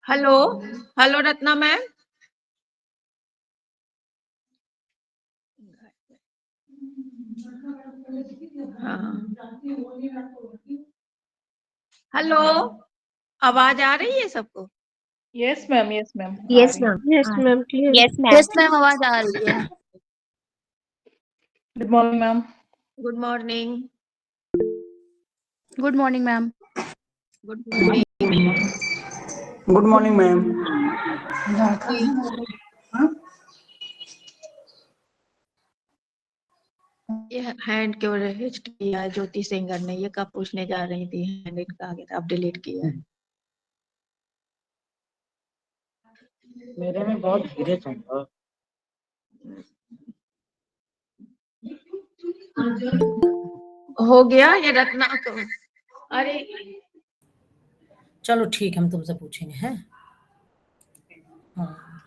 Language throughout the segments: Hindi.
Hello, hello Ratna ma'am. हाँ, हेलो, आवाज आ रही है सबको? यस मैम, यस मैम, आ यस रही है। Ma'am. Yes ma'am, clear. Yes ma'am. Yes ma'am, आवाज आ रही है। Good morning ma'am. Good morning. Good morning ma'am. Good morning. Good morning ma'am. ये हैंड क्यों रेज किया है ज्योति सिंगर ने? ये कब पूछने जा रही थी? हैंड इनका आगे था, अब डिलीट किया है। मेरे में बहुत धीरे चल रहा। हो गया ये रत्ना को। अरे चलो ठीक, हम तुमसे पूछेंगे हैं। हाँ।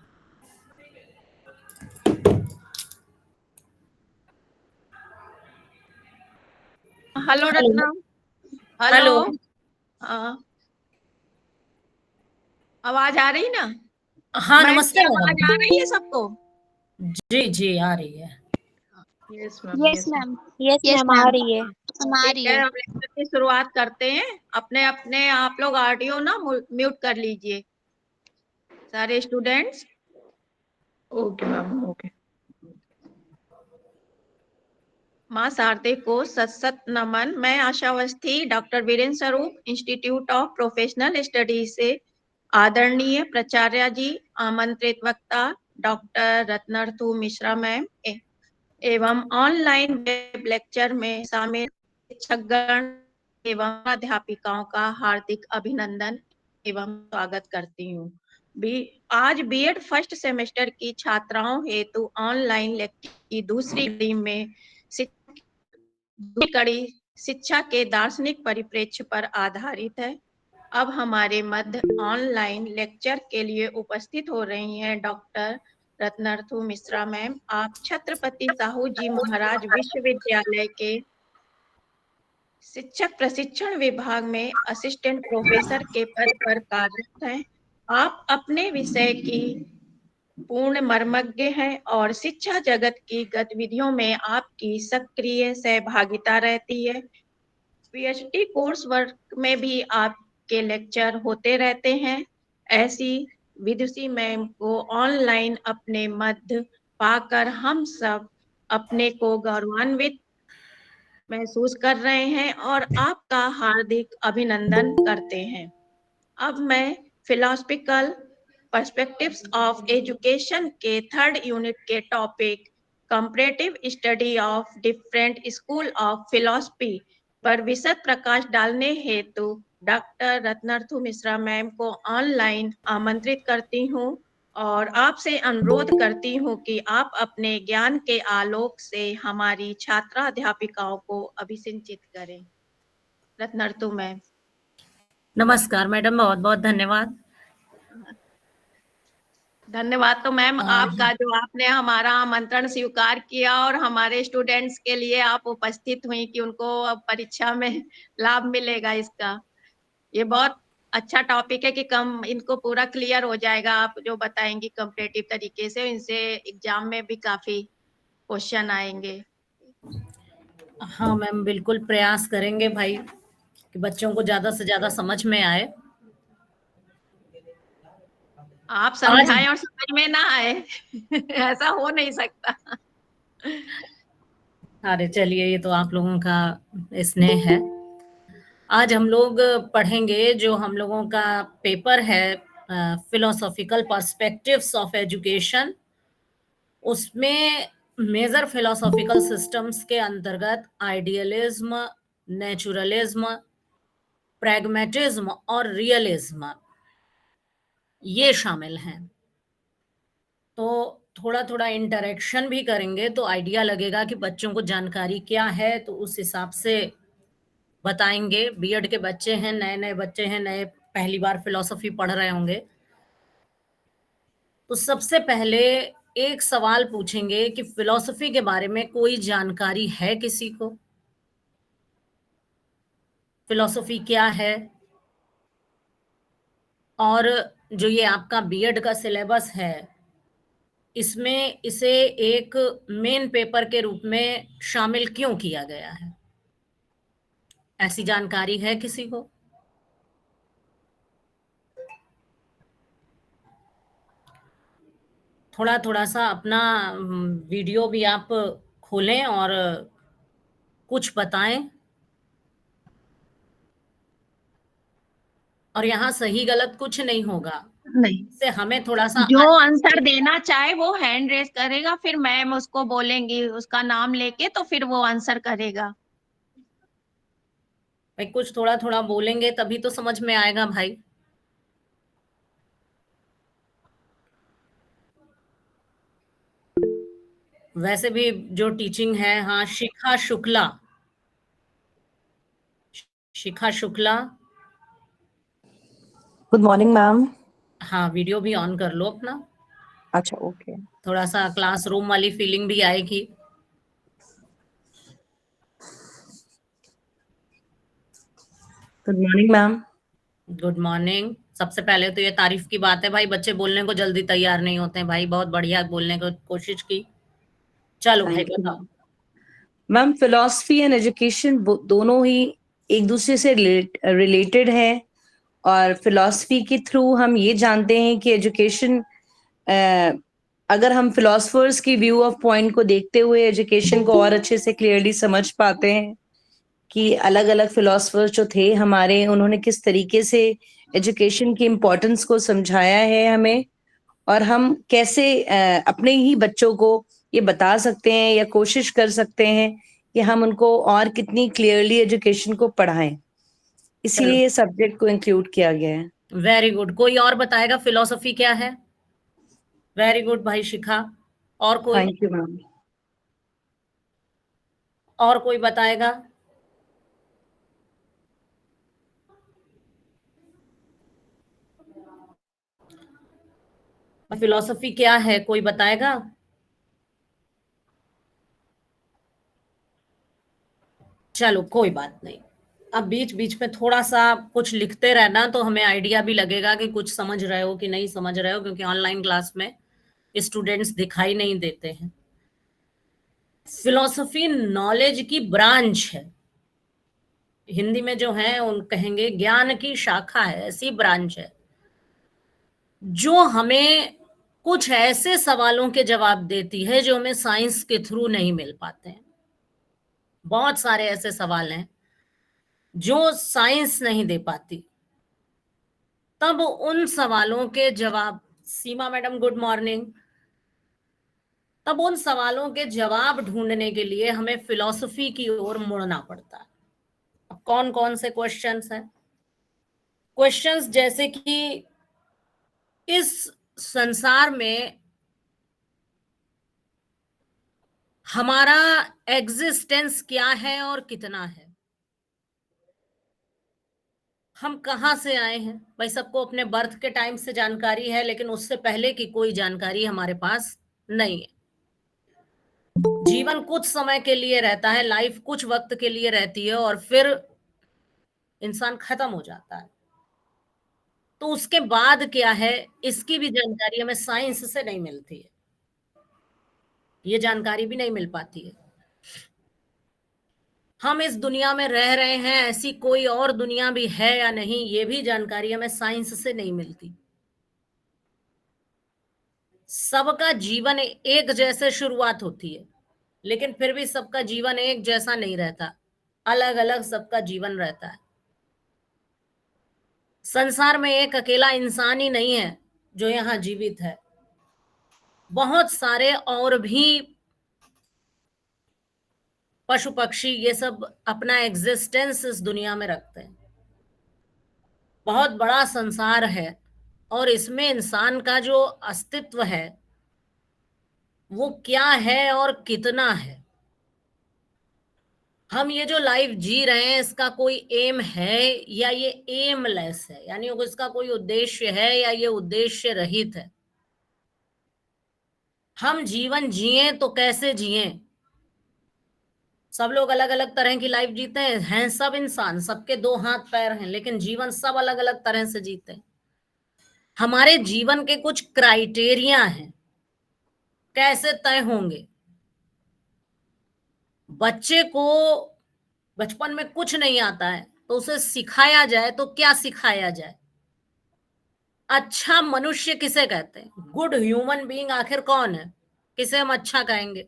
Hello hello. Ratna. Hello. Hello. हाँ, आवाज आ रही ना? हाँ, मैम की नमस्ते आवाज आ मैडम। रही है सबको? जी जी, आ रही है। Yes ma'am, yes yes ma'am. Ma'am. Yes yes ma'am, आ मैम, रही है। आ ठीक रही है, है। अब लेक्चर की शुरुआत करते हैं। अपने अपने आप लोग ऑडियो ना म्यूट कर लीजिए, सारे स्टूडेंट्स। Okay ma'am, okay. माँ शारदे को सत सत नमन। मैं आशा अवस्थी डॉक्टर वीरेंद्र स्वरूप इंस्टीट्यूट ऑफ प्रोफेशनल स्टडीज से आदरणीय प्राचार्य जी, आमंत्रित वक्ता डॉक्टर रत्नार्थू मिश्रा मैम एवं ऑनलाइन वेब लेक्चर में शामिल शिक्षकगण एवं अध्यापिकाओं का हार्दिक अभिनंदन एवं स्वागत करती हूँ। आज बीएड फर्स्ट सेमेस्टर की छात्राओं हेतु ऑनलाइन लेक्चर की दूसरी कड़ी में कड़ी शिक्षा के दार्शनिक परिप्रेक्ष्य पर आधारित है। अब हमारे मध्य ऑनलाइन लेक्चर के लिए उपस्थित हो रही हैं डॉक्टर रत्नार्थू मिश्रा मैम। आप छत्रपति साहू जी महाराज विश्वविद्यालय के शिक्षक प्रशिक्षण विभाग में असिस्टेंट प्रोफेसर के पद पर कार्यरत हैं। आप अपने विषय की पूर्ण मर्मज्ञ हैं और शिक्षा जगत की गतिविधियों में आपकी सक्रिय सहभागिता रहती है। पीएचडी कोर्स वर्क में भी आपके लेक्चर होते रहते हैं। ऐसी विदुषी मैम को ऑनलाइन अपने मध्य पाकर हम सब अपने को गौरवान्वित महसूस कर रहे हैं और आपका हार्दिक अभिनंदन करते हैं। अब मैं फिलोसफिकल पर्सपेक्टिव्स ऑफ एजुकेशन के थर्ड यूनिट के topic comparative study of different school of philosophy पर विशद प्रकाश डालने हेतु डॉक्टर रत्नार्थू मिश्रा मैम को ऑनलाइन आमंत्रित करती हूँ और आपसे अनुरोध करती हूँ कि आप अपने ज्ञान के आलोक से हमारी छात्रा अध्यापिकाओं को अभिसिंचित करें। रत्नार्थू मैम। नमस्कार मैडम, बहुत बहुत धन्यवाद। धन्यवाद तो मैम और आपका, जो आपने हमारा आमंत्रण स्वीकार किया और हमारे स्टूडेंट्स के लिए आप उपस्थित हुई कि उनको अब परीक्षा में लाभ मिलेगा इसका। ये बहुत अच्छा टॉपिक है कि कम इनको पूरा क्लियर हो जाएगा। आप जो बताएंगी कंपैरेटिव तरीके से, इनसे एग्जाम में भी काफी क्वेश्चन आएंगे। हाँ मैम, बिल्कुल प्रयास करेंगे भाई कि बच्चों को ज्यादा से ज्यादा समझ में आए। आप आज समझाएं और समझ में ना आए ऐसा हो नहीं सकता। अरे चलिए, ये तो आप लोगों का स्नेह है। आज हम लोग पढ़ेंगे जो हम लोगों का पेपर है, फिलोसॉफिकल पर्सपेक्टिव्स ऑफ एजुकेशन। उसमें मेजर फिलोसॉफिकल सिस्टम्स के अंतर्गत आइडियलिज्म, नेचुरलिज्म, प्रैग्मेटिज्म और रियलिज्म ये शामिल हैं। तो थोड़ा थोड़ा इंटरेक्शन भी करेंगे तो आइडिया लगेगा कि बच्चों को जानकारी क्या है, तो उस हिसाब से बताएंगे। बीएड के बच्चे हैं, नए नए बच्चे हैं, नए पहली बार फिलोसफी पढ़ रहे होंगे। तो सबसे पहले एक सवाल पूछेंगे कि फिलोसफी के बारे में कोई जानकारी है किसी को? फिलोसफी क्या है और जो ये आपका बीएड का सिलेबस है, इसमें इसे एक मेन पेपर के रूप में शामिल क्यों किया गया है? ऐसी जानकारी है किसी को? थोड़ा थोड़ा सा अपना वीडियो भी आप खोलें और कुछ बताएं। और यहाँ सही गलत कुछ नहीं होगा, नहीं, इससे हमें थोड़ा सा जो आंसर देना चाहे वो हैंड रेस करेगा, फिर मैम उसको बोलेंगी उसका नाम लेके, तो फिर वो आंसर करेगा। भाई कुछ थोड़ा थोड़ा बोलेंगे तभी तो समझ में आएगा भाई। वैसे भी जो टीचिंग है, हाँ, शिखा शुक्ला, शिखा शुक्ला, गुड मॉर्निंग मैम। हाँ, वीडियो भी ऑन कर लो अपना, अच्छा ओके। थोड़ा सा क्लासरूम वाली फीलिंग भी आएगी। Good morning ma'am. Good morning. सबसे पहले तो ये तारीफ की बात है भाई, बच्चे बोलने को जल्दी तैयार नहीं होते हैं भाई, बहुत बढ़िया बोलने को कोशिश की। चलो भाई थैंक यू बताओ। मैम। फिलॉसफी एंड एजुकेशन दोनों ही एक दूसरे से रिलेटेड है, और फिलॉसफी के थ्रू हम ये जानते हैं कि एजुकेशन, अगर हम फिलोसफर्स की व्यू ऑफ पॉइंट को देखते हुए एजुकेशन को और अच्छे से क्लियरली समझ पाते हैं कि अलग अलग फिलोसफर्स जो थे हमारे, उन्होंने किस तरीके से एजुकेशन की इम्पोर्टेंस को समझाया है हमें, और हम कैसे अपने ही बच्चों को ये बता सकते हैं या कोशिश कर सकते हैं कि हम उनको और कितनी क्लियरली एजुकेशन को पढ़ाएं। इसीलिए ये सब्जेक्ट को इंक्लूड किया गया है। Very good. कोई और बताएगा फिलोसफी क्या है? वेरी गुड भाई शिखा। और कोई? Thank you ma'am. और कोई बताएगा? फिलोसफी क्या है, कोई बताएगा? चलो कोई बात नहीं, अब बीच बीच में थोड़ा सा कुछ लिखते रहना तो हमें आइडिया भी लगेगा कि कुछ समझ रहे हो कि नहीं समझ रहे हो, क्योंकि ऑनलाइन क्लास में स्टूडेंट्स दिखाई नहीं देते हैं। फिलोसफी नॉलेज की ब्रांच है, हिंदी में जो है उन कहेंगे ज्ञान की शाखा है, ऐसी ब्रांच है जो हमें कुछ ऐसे सवालों के जवाब देती है जो हमें साइंस के थ्रू नहीं मिल पाते हैं। बहुत सारे ऐसे सवाल हैं जो साइंस नहीं दे पाती। तब उन सवालों के जवाब, सीमा मैडम गुड मॉर्निंग, तब उन सवालों के जवाब ढूंढने के लिए हमें फिलॉसफी की ओर मुड़ना पड़ता है। अब कौन कौन से क्वेश्चंस हैं? क्वेश्चंस जैसे कि इस संसार में हमारा एग्जिस्टेंस क्या है और कितना है, हम कहाँ से आए हैं। भाई सबको अपने बर्थ के टाइम से जानकारी है, लेकिन उससे पहले की कोई जानकारी हमारे पास नहीं है। जीवन कुछ समय के लिए रहता है, लाइफ कुछ वक्त के लिए रहती है और फिर इंसान खत्म हो जाता है। तो उसके बाद क्या है, इसकी भी जानकारी हमें साइंस से नहीं मिलती है, ये जानकारी भी नहीं मिल पाती है। हम इस दुनिया में रह रहे हैं, ऐसी कोई और दुनिया भी है या नहीं, ये भी जानकारी हमें साइंस से नहीं मिलती। सबका जीवन एक जैसे शुरुआत होती है, लेकिन फिर भी सबका जीवन एक जैसा नहीं रहता, अलग अलग सबका जीवन रहता है। संसार में एक अकेला इंसान ही नहीं है जो यहाँ जीवित है, बहुत सारे और भी पशु पक्षी ये सब अपना एग्जिस्टेंस इस दुनिया में रखते हैं। बहुत बड़ा संसार है और इसमें इंसान का जो अस्तित्व है वो क्या है और कितना है। हम ये जो लाइफ जी रहे हैं इसका कोई एम है या ये एमलेस है, यानी इसका कोई उद्देश्य है या ये उद्देश्य रहित है। हम जीवन जिए तो कैसे जिए? सब लोग अलग अलग तरह की लाइफ जीते हैं, सब इंसान, सबके दो हाथ पैर हैं, लेकिन जीवन सब अलग अलग तरह से जीते हैं। हमारे जीवन के कुछ क्राइटेरिया हैं, कैसे तय होंगे। बच्चे को बचपन में कुछ नहीं आता है तो उसे सिखाया जाए तो क्या सिखाया जाए? अच्छा मनुष्य किसे कहते हैं? गुड ह्यूमन बीइंग आखिर कौन है? किसे हम अच्छा कहेंगे?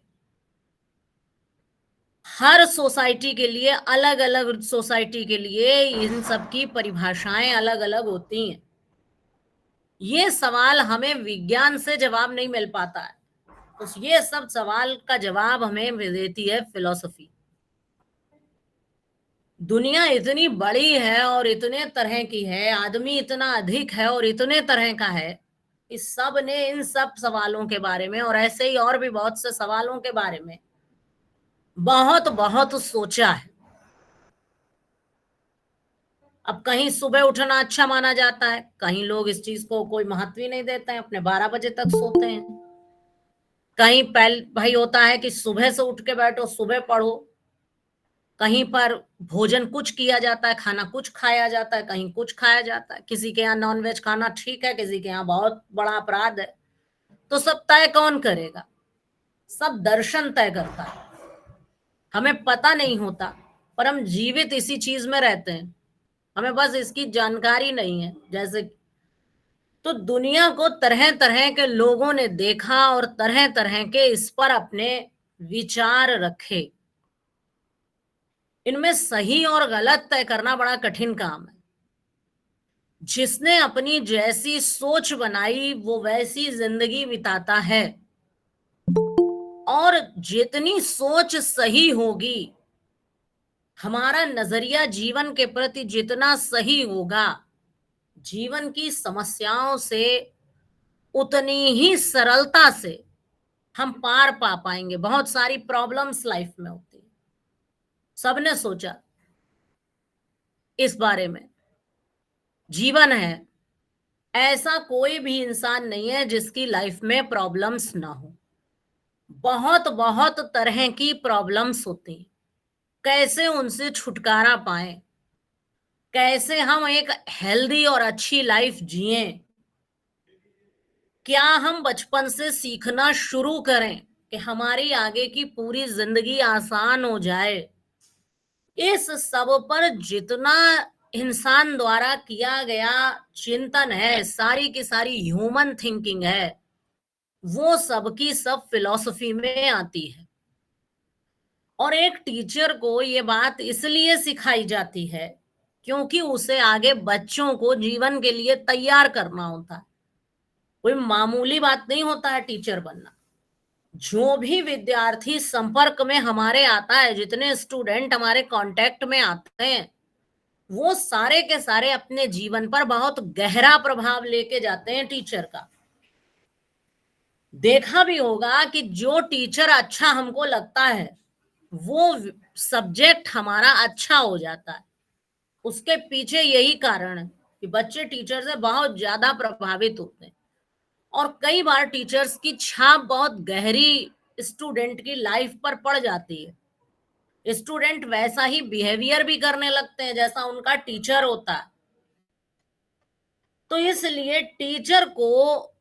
हर सोसाइटी के लिए, अलग अलग सोसाइटी के लिए इन सब की परिभाषाएं अलग अलग होती हैं। ये सवाल हमें विज्ञान से जवाब नहीं मिल पाता है, तो ये सब सवाल का जवाब हमें देती है फिलॉसफी। दुनिया इतनी बड़ी है और इतने तरह की है, आदमी इतना अधिक है और इतने तरह का है, इस सब ने इन सब सवालों के बारे में और ऐसे ही और भी बहुत से सवालों के बारे में बहुत बहुत सोचा है। अब कहीं सुबह उठना अच्छा माना जाता है, कहीं लोग इस चीज को कोई महत्व ही नहीं देते हैं, अपने 12 बजे तक सोते हैं। कहीं पहले भाई होता है कि सुबह से उठ के बैठो, सुबह पढ़ो। कहीं पर भोजन कुछ किया जाता है, खाना कुछ खाया जाता है, कहीं कुछ खाया जाता है। किसी के यहाँ नॉनवेज खाना ठीक है, किसी के यहाँ बहुत बड़ा अपराध है। तो सब तय कौन करेगा? सब दर्शन तय करता है। हमें पता नहीं होता, पर हम जीवित इसी चीज में रहते हैं, हमें बस इसकी जानकारी नहीं है। जैसे तो दुनिया को तरह तरह के लोगों ने देखा और तरह तरह के इस पर अपने विचार रखे। इनमें सही और गलत तय करना बड़ा कठिन काम है। जिसने अपनी जैसी सोच बनाई वो वैसी जिंदगी बिताता है, और जितनी सोच सही होगी, हमारा नजरिया जीवन के प्रति जितना सही होगा, जीवन की समस्याओं से उतनी ही सरलता से हम पार पा पाएंगे। बहुत सारी प्रॉब्लम्स लाइफ में होती है, सबने सोचा इस बारे में। जीवन है, ऐसा कोई भी इंसान नहीं है जिसकी लाइफ में प्रॉब्लम्स ना हो। बहुत बहुत तरह की प्रॉब्लम्स होती हैं। कैसे उनसे छुटकारा पाएं, कैसे हम एक हेल्दी और अच्छी लाइफ जिएं, क्या हम बचपन से सीखना शुरू करें कि हमारी आगे की पूरी जिंदगी आसान हो जाए। इस सब पर जितना इंसान द्वारा किया गया चिंतन है, सारी की सारी ह्यूमन थिंकिंग है, वो सब की सब फिलॉसफी में आती है। और एक टीचर को ये बात इसलिए सिखाई जाती है क्योंकि उसे आगे बच्चों को जीवन के लिए तैयार करना होता है। कोई मामूली बात नहीं होता है टीचर बनना। जो भी विद्यार्थी संपर्क में हमारे आता है, जितने स्टूडेंट हमारे कांटेक्ट में आते हैं, वो सारे के सारे अपने जीवन पर बहुत गहरा प्रभाव लेके जाते हैं टीचर का। देखा भी होगा कि जो टीचर अच्छा हमको लगता है, वो सब्जेक्ट हमारा अच्छा हो जाता है। उसके पीछे यही कारण है कि बच्चे टीचर से बहुत ज्यादा प्रभावित होते हैं, और कई बार टीचर्स की छाप बहुत गहरी स्टूडेंट की लाइफ पर पड़ जाती है। स्टूडेंट वैसा ही बिहेवियर भी करने लगते हैं जैसा उनका टीचर होता है। तो इसलिए टीचर को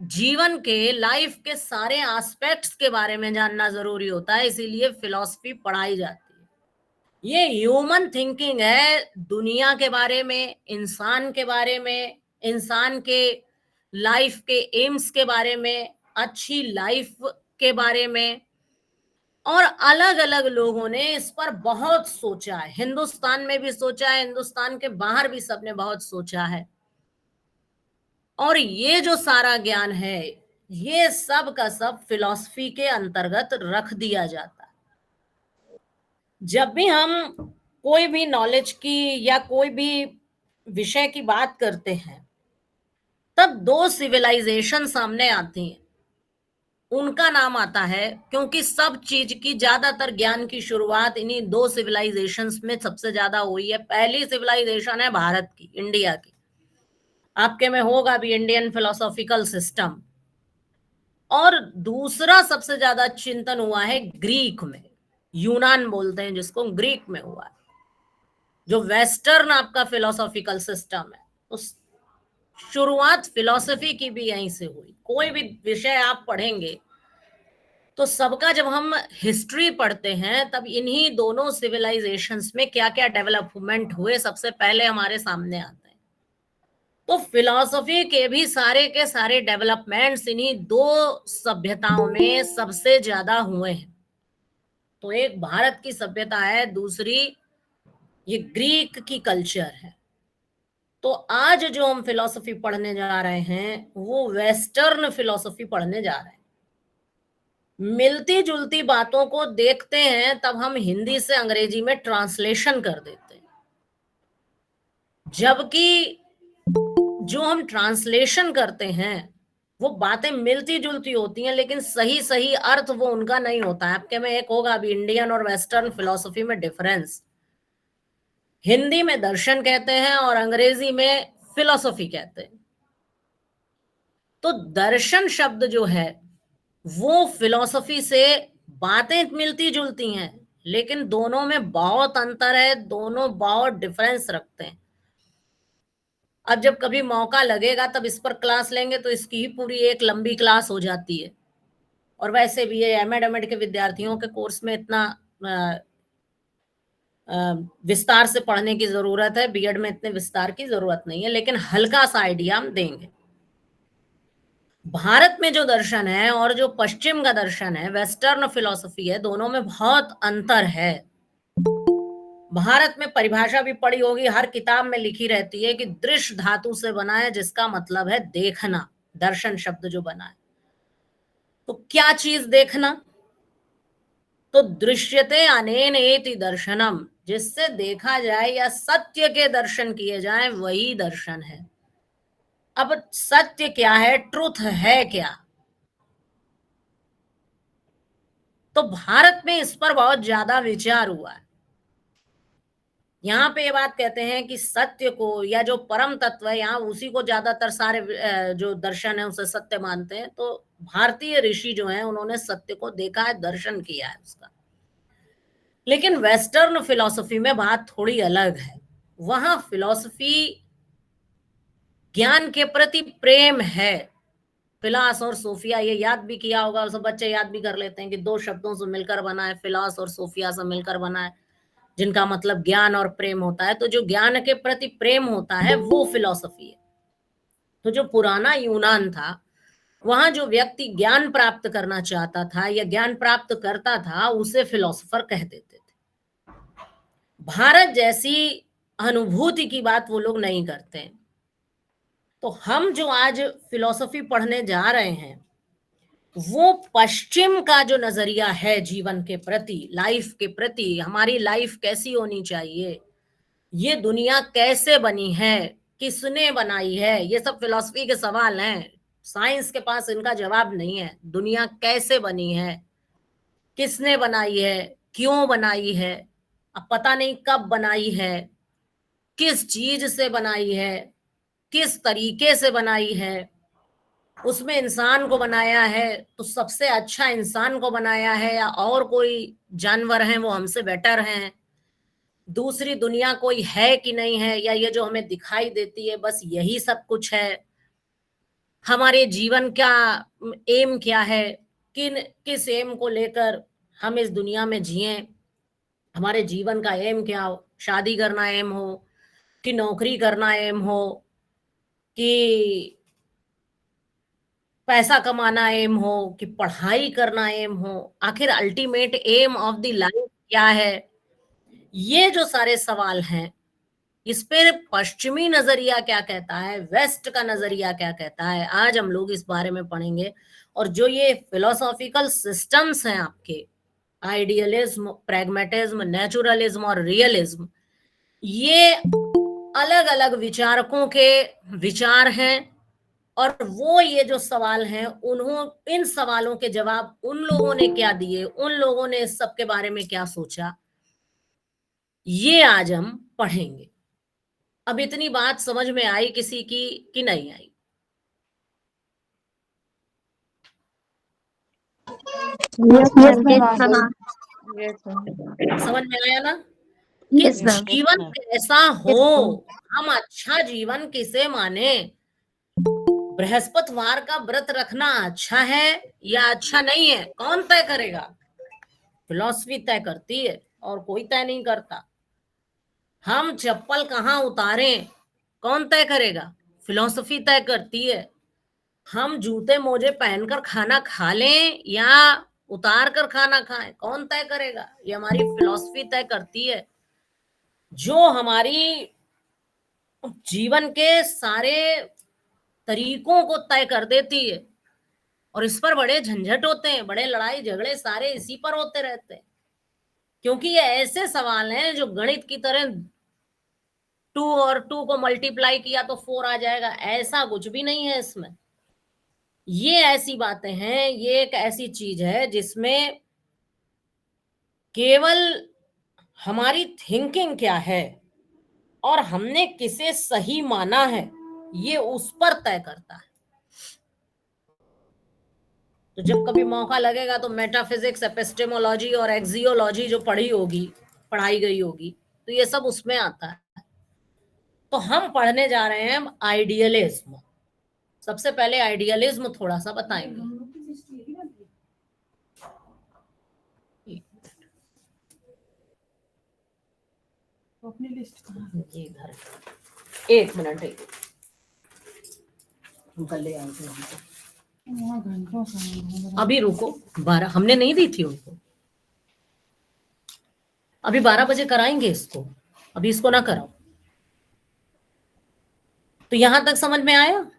जीवन के, लाइफ के सारे एस्पेक्ट्स के बारे में जानना जरूरी होता है, इसीलिए फिलॉसफी पढ़ाई जाती है। ये ह्यूमन थिंकिंग है, दुनिया के बारे में, इंसान के बारे में, इंसान के लाइफ के एम्स के बारे में, अच्छी लाइफ के बारे में। और अलग अलग लोगों ने इस पर बहुत सोचा है। हिंदुस्तान में भी सोचा है, हिंदुस्तान के बाहर भी सबने बहुत सोचा है। और ये जो सारा ज्ञान है, ये सब का सब फिलॉसफी के अंतर्गत रख दिया जाता है। जब भी हम कोई भी नॉलेज की या कोई भी विषय की बात करते हैं, तब दो सिविलाइजेशन सामने आती हैं। उनका नाम आता है क्योंकि सब चीज की, ज्यादातर ज्ञान की शुरुआत इन्हीं दो सिविलाइजेशंस में सबसे ज्यादा हुई है। पहली सिविलाइजेशन है भारत की, इंडिया की। आपके में होगा भी इंडियन फिलोसॉफिकल सिस्टम। और दूसरा सबसे ज्यादा चिंतन हुआ है ग्रीक में, यूनान बोलते हैं जिसको, ग्रीक में हुआ है। जो वेस्टर्न आपका फिलोसॉफिकल सिस्टम है, उस शुरुआत फिलॉसफी की भी यहीं से हुई। कोई भी विषय आप पढ़ेंगे तो सबका जब हम हिस्ट्री पढ़ते हैं तब इन्हीं दोनों सिविलाइजेशंस में क्या क्या डेवलपमेंट हुए सबसे पहले हमारे सामने आते हैं। तो फिलॉसफी के भी सारे के सारे डेवलपमेंट्स इन्हीं दो सभ्यताओं में सबसे ज्यादा हुए हैं। तो एक भारत की सभ्यता है, दूसरी ये ग्रीक की कल्चर है। तो आज जो हम फिलॉसफी पढ़ने जा रहे हैं वो वेस्टर्न फिलॉसफी पढ़ने जा रहे हैं। मिलती जुलती बातों को देखते हैं तब हम हिंदी से अंग्रेजी में ट्रांसलेशन कर देते हैं, जबकि जो हम ट्रांसलेशन करते हैं वो बातें मिलती जुलती होती हैं, लेकिन सही सही अर्थ वो उनका नहीं होता है। आपके में एक होगा अभी इंडियन और वेस्टर्न फिलॉसफी में डिफरेंस। हिंदी में दर्शन कहते हैं और अंग्रेजी में फिलॉसफी कहते हैं। तो दर्शन शब्द जो है वो फिलॉसफी से बातें मिलती जुलती हैं, लेकिन दोनों में बहुत अंतर है, दोनों बहुत डिफरेंस रखते हैं। अब जब कभी मौका लगेगा तब इस पर क्लास लेंगे तो इसकी ही पूरी एक लंबी क्लास हो जाती है। और वैसे भी ये एमएड के विद्यार्थियों के कोर्स में इतना विस्तार से पढ़ने की जरूरत है, बीएड में इतने विस्तार की जरूरत नहीं है, लेकिन हल्का सा आइडिया हम देंगे। भारत में जो दर्शन है और जो पश्चिम का दर्शन है, वेस्टर्न फिलॉसफी है, दोनों में बहुत अंतर है। भारत में परिभाषा भी पढ़ी होगी, हर किताब में लिखी रहती है कि दृश्य धातु से बना है, जिसका मतलब है देखना। दर्शन शब्द जो बना है, तो क्या चीज देखना? तो दृश्यते अनेन एति दर्शनम, जिससे देखा जाए या सत्य के दर्शन किए जाए, वही दर्शन है। अब सत्य क्या है, ट्रुथ है क्या? तो भारत में इस पर बहुत ज्यादा विचार हुआ है। यहाँ पे ये बात कहते हैं कि सत्य को या जो परम तत्व है, यहाँ उसी को ज्यादातर सारे जो दर्शन है उसे सत्य मानते हैं। तो भारतीय ऋषि जो हैं उन्होंने सत्य को देखा है, दर्शन किया है उसका। लेकिन वेस्टर्न फिलॉसफी में बात थोड़ी अलग है। वहां फिलॉसफी ज्ञान के प्रति प्रेम है। फिलास और सोफिया, ये याद भी किया होगा, सब बच्चे याद भी कर लेते हैं कि दो शब्दों से मिलकर बना है, फिलास और सोफिया से मिलकर बना है, जिनका मतलब ज्ञान और प्रेम होता है। तो जो ज्ञान के प्रति प्रेम होता है वो फिलॉसफी है। तो जो पुराना यूनान था, वहां जो व्यक्ति ज्ञान प्राप्त करना चाहता था या ज्ञान प्राप्त करता था, उसे फिलोसोफर कह देते थे। भारत जैसी अनुभूति की बात वो लोग नहीं करते। तो हम जो आज फिलॉसफी पढ़ने जा रहे हैं वो पश्चिम का जो नजरिया है जीवन के प्रति, लाइफ के प्रति, हमारी लाइफ कैसी होनी चाहिए, ये दुनिया कैसे बनी है, किसने बनाई है, ये सब फिलॉसफी के सवाल हैं। साइंस के पास इनका जवाब नहीं है। दुनिया कैसे बनी है, किसने बनाई है, क्यों बनाई है, अब पता नहीं कब बनाई है, किस चीज से बनाई है, किस तरीके से बनाई है, उसमें इंसान को बनाया है तो सबसे अच्छा इंसान को बनाया है या और कोई जानवर हैं वो हमसे बेटर हैं, दूसरी दुनिया कोई है कि नहीं है, या ये जो हमें दिखाई देती है बस यही सब कुछ है, हमारे जीवन का एम क्या है, किस एम को लेकर हम इस दुनिया में जिए, हमारे जीवन का एम क्या हो, शादी करना एम हो कि नौकरी करना एम हो कि पैसा कमाना एम हो कि पढ़ाई करना एम हो, आखिर ultimate aim of the life क्या है? ये जो सारे सवाल हैं, इस पर पश्चिमी नजरिया क्या कहता है, वेस्ट का नजरिया क्या कहता है, आज हम लोग इस बारे में पढ़ेंगे। और जो ये फिलोसॉफिकल सिस्टम्स हैं आपके, आइडियलिज्म, प्रैग्मेटिज्म, नेचुरलिज्म और रियलिज्म, ये अलग अलग विचारकों के विचार हैं। और वो ये जो सवाल हैं, इन सवालों के जवाब उन लोगों ने क्या दिए, उन लोगों ने इस सब के बारे में क्या सोचा, ये आज हम पढ़ेंगे। अब इतनी बात समझ में आई किसी की कि नहीं आई? समझ में आया ना कि जीवन कैसा हो, हम अच्छा जीवन किसे माने, बृहस्पतिवार का व्रत रखना अच्छा है या अच्छा नहीं है, कौन तय करेगा? फिलॉसफी तय करती है और कोई तय नहीं करता। हम चप्पल कहाँ उतारें, कौन तय करेगा? फिलॉसफी तय करती है। हम जूते मोजे पहनकर खाना खा लें या उतार कर खाना खाएं, कौन तय करेगा? ये हमारी फिलॉसफी तय करती है, जो हमारी जीवन के सारे तरीकों को तय कर देती है। और इस पर बड़े झंझट होते हैं, बड़े लड़ाई झगड़े सारे इसी पर होते रहते हैं, क्योंकि ये ऐसे सवाल हैं जो गणित की तरह 2 और 2 को मल्टीप्लाई किया तो 4 आ जाएगा, ऐसा कुछ भी नहीं है इसमें। ये ऐसी बातें हैं, ये एक ऐसी चीज है जिसमें केवल हमारी थिंकिंग क्या है और हमने किसे सही माना है, ये उस पर तय करता है। तो जब कभी मौका लगेगा तो मेटाफिजिक्स, एपिस्टेमोलॉजी और एक्सियोलॉजी जो पढ़ाई गई होगी, तो ये सब उसमें आता है। तो हम पढ़ने जा रहे हैं आइडियलिज्म। सबसे पहले आइडियलिज्म थोड़ा सा बताएंगे। अपनी लिस्ट ये इधर, एक मिनट, हम कल ले आए थे घंटों से अभी रुको, 12 हमने नहीं दी थी उनको, अभी 12 बजे कराएंगे इसको, अभी इसको ना कराओ। तो यहां तक समझ में आया?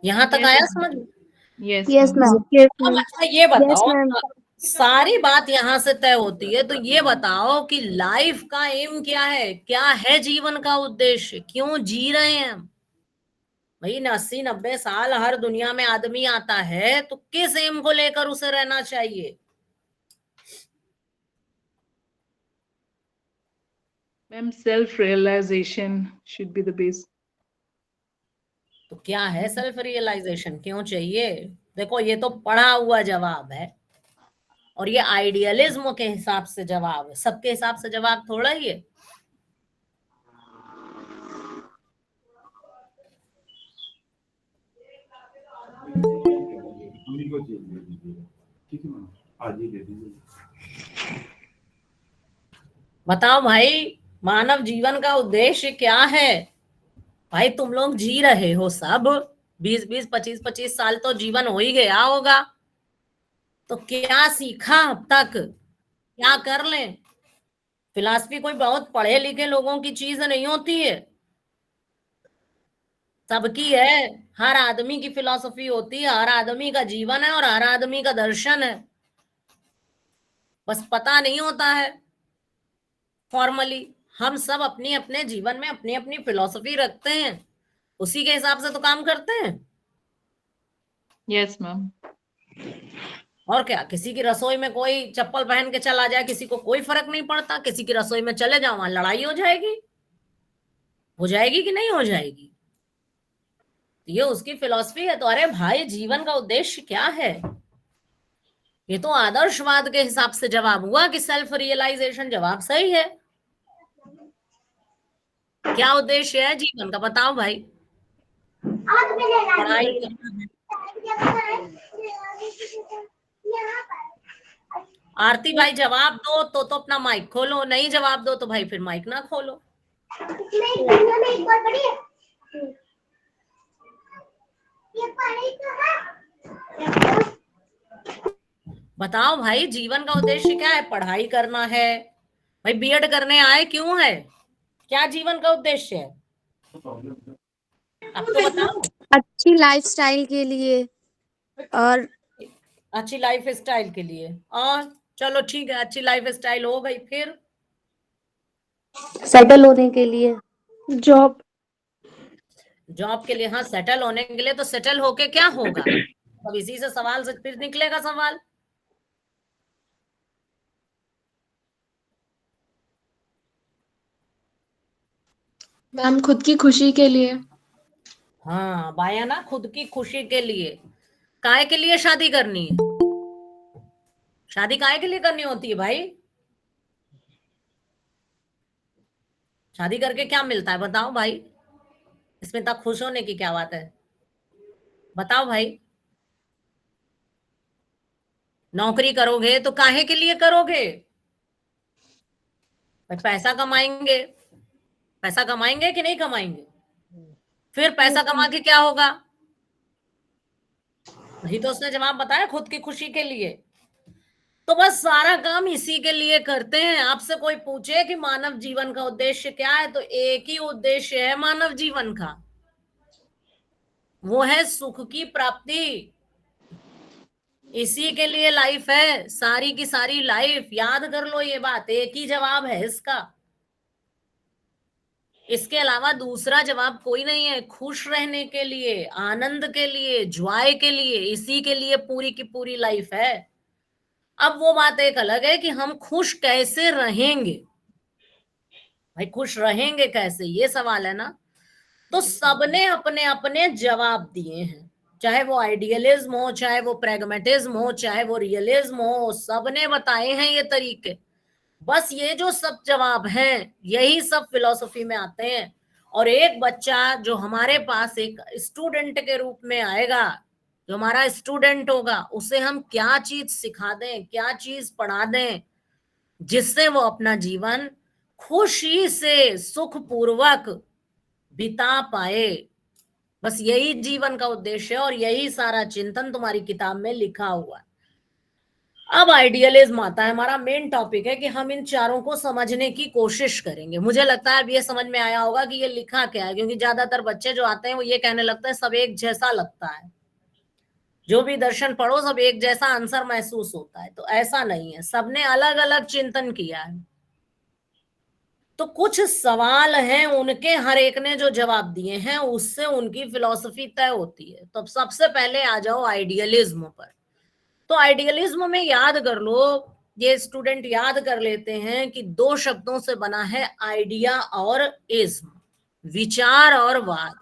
यहां तक आया समझ में? Yes ma'am. अब अच्छा ये बताओ, सारी बात यहां से तय होती है, तो ये बताओ कि लाइफ का एम क्या है, क्या है जीवन का उद्देश्य, क्यों जी रहे हैं हम? भाई 80-90 साल हर दुनिया में आदमी आता है, तो किस एम को लेकर उसे रहना चाहिए? Ma'am self realization should be the base. तो क्या है सेल्फ रियलाइजेशन, क्यों चाहिए? देखो ये तो पढ़ा हुआ जवाब है, और ये आइडियलिज्म के हिसाब से जवाब है, सबके हिसाब से जवाब थोड़ा ही है। बताओ भाई, मानव जीवन का उद्देश्य क्या है? भाई तुम लोग जी रहे हो सब, 20-20, 25-25 साल तो जीवन हो ही गया होगा, तो क्या सीखा अब तक, क्या कर लें? फिलॉसफी कोई बहुत पढ़े लिखे लोगों की चीज नहीं होती है, सबकी है, हर आदमी की फिलॉसफी होती है, हर आदमी का जीवन है और हर आदमी का दर्शन है, बस पता नहीं होता है फॉर्मली। हम सब अपनी अपने जीवन में अपनी अपनी फिलॉसफी रखते हैं, उसी के हिसाब से तो काम करते हैं। Yes ma'am. और क्या, किसी की रसोई में कोई चप्पल पहन के चला जाए, किसी को कोई फर्क नहीं पड़ता, किसी की रसोई में चले जाओ, वहां लड़ाई हो जाएगी कि नहीं हो जाएगी? ये उसकी फिलॉसफी है। तो अरे भाई, जीवन का उद्देश्य क्या है? ये तो आदर्शवाद के हिसाब से जवाब हुआ कि सेल्फ रियलाइजेशन जवाब सही है। क्या उद्देश्य है जीवन का, बताओ भाई? पढ़ाई करना है। आरती भाई जवाब दो तो अपना माइक खोलो, नहीं जवाब दो तो भाई फिर माइक ना खोलो। बताओ भाई, जीवन का उद्देश्य क्या है? पढ़ाई करना है भाई, बीएड करने आए क्यों है, क्या जीवन का उद्देश्य है? अब तो बताओ। अच्छी लाइफस्टाइल के लिए और अच्छी लाइफ स्टाइल के लिए, और चलो ठीक है, अच्छी लाइफ स्टाइल हो गई, फिर सेटल होने के लिए, जॉब। जॉब के लिए, हाँ सेटल होने के लिए, तो सेटल होके क्या होगा? अब इसी से सवाल से फिर निकलेगा सवाल। मैम खुद की खुशी के लिए। हाँ बाया ना, खुद की खुशी के लिए। काय के लिए शादी करनी है? शादी काय के लिए करनी होती है भाई? शादी करके क्या मिलता है बताओ भाई? इसमें इतना खुश होने की क्या बात है? बताओ भाई। नौकरी करोगे तो काहे के लिए करोगे? पैसा कमाएंगे। पैसा कमाएंगे कि नहीं कमाएंगे? फिर पैसा कमा के क्या होगा? वही तो उसने जवाब बताया, खुद की खुशी के लिए। तो बस सारा काम इसी के लिए करते हैं। आपसे कोई पूछे कि मानव जीवन का उद्देश्य क्या है, तो एक ही उद्देश्य है मानव जीवन का, वो है सुख की प्राप्ति। इसी के लिए लाइफ है, सारी की सारी लाइफ। याद कर लो ये बात, एक ही जवाब है इसका, इसके अलावा दूसरा जवाब कोई नहीं है। खुश रहने के लिए, आनंद के लिए, ज्वाय के लिए, इसी के लिए पूरी की पूरी लाइफ है। अब वो बात एक अलग है कि हम खुश कैसे रहेंगे। भाई खुश रहेंगे कैसे, ये सवाल है ना। तो सबने अपने अपने जवाब दिए हैं, चाहे वो आइडियलिज्म हो, चाहे वो प्रैग्मेटिज्म हो, चाहे वो रियलिज्म हो, सबने बताए हैं ये तरीके। बस ये जो सब जवाब हैं, यही सब फिलॉसफी में आते हैं। और एक बच्चा जो हमारे पास एक स्टूडेंट के रूप में आएगा, जो हमारा स्टूडेंट होगा, उसे हम क्या चीज सिखा दें, क्या चीज पढ़ा दें, जिससे वो अपना जीवन खुशी से सुखपूर्वक बिता पाए। बस यही जीवन का उद्देश्य है और यही सारा चिंतन तुम्हारी किताब में लिखा हुआ है। अब आइडियलिज्म आता है, हमारा मेन टॉपिक है कि हम इन चारों को समझने की कोशिश करेंगे। मुझे लगता है अब ये समझ में आया होगा कि ये लिखा क्या है, क्योंकि ज्यादातर बच्चे जो आते हैं वो ये कहने लगते हैं सब एक जैसा लगता है, जो भी दर्शन पढ़ो सब एक जैसा आंसर महसूस होता है। तो ऐसा नहीं है, सबने अलग अलग चिंतन किया है। तो कुछ सवाल हैं, उनके हर एक ने जो जवाब दिए हैं उससे उनकी फिलॉसफी तय होती है। तो अब सबसे पहले आ जाओ आइडियलिज्म पर। तो आइडियलिज्म में याद कर लो, ये स्टूडेंट याद कर लेते हैं कि दो शब्दों से बना है आइडिया और इज्म, विचार और वाद।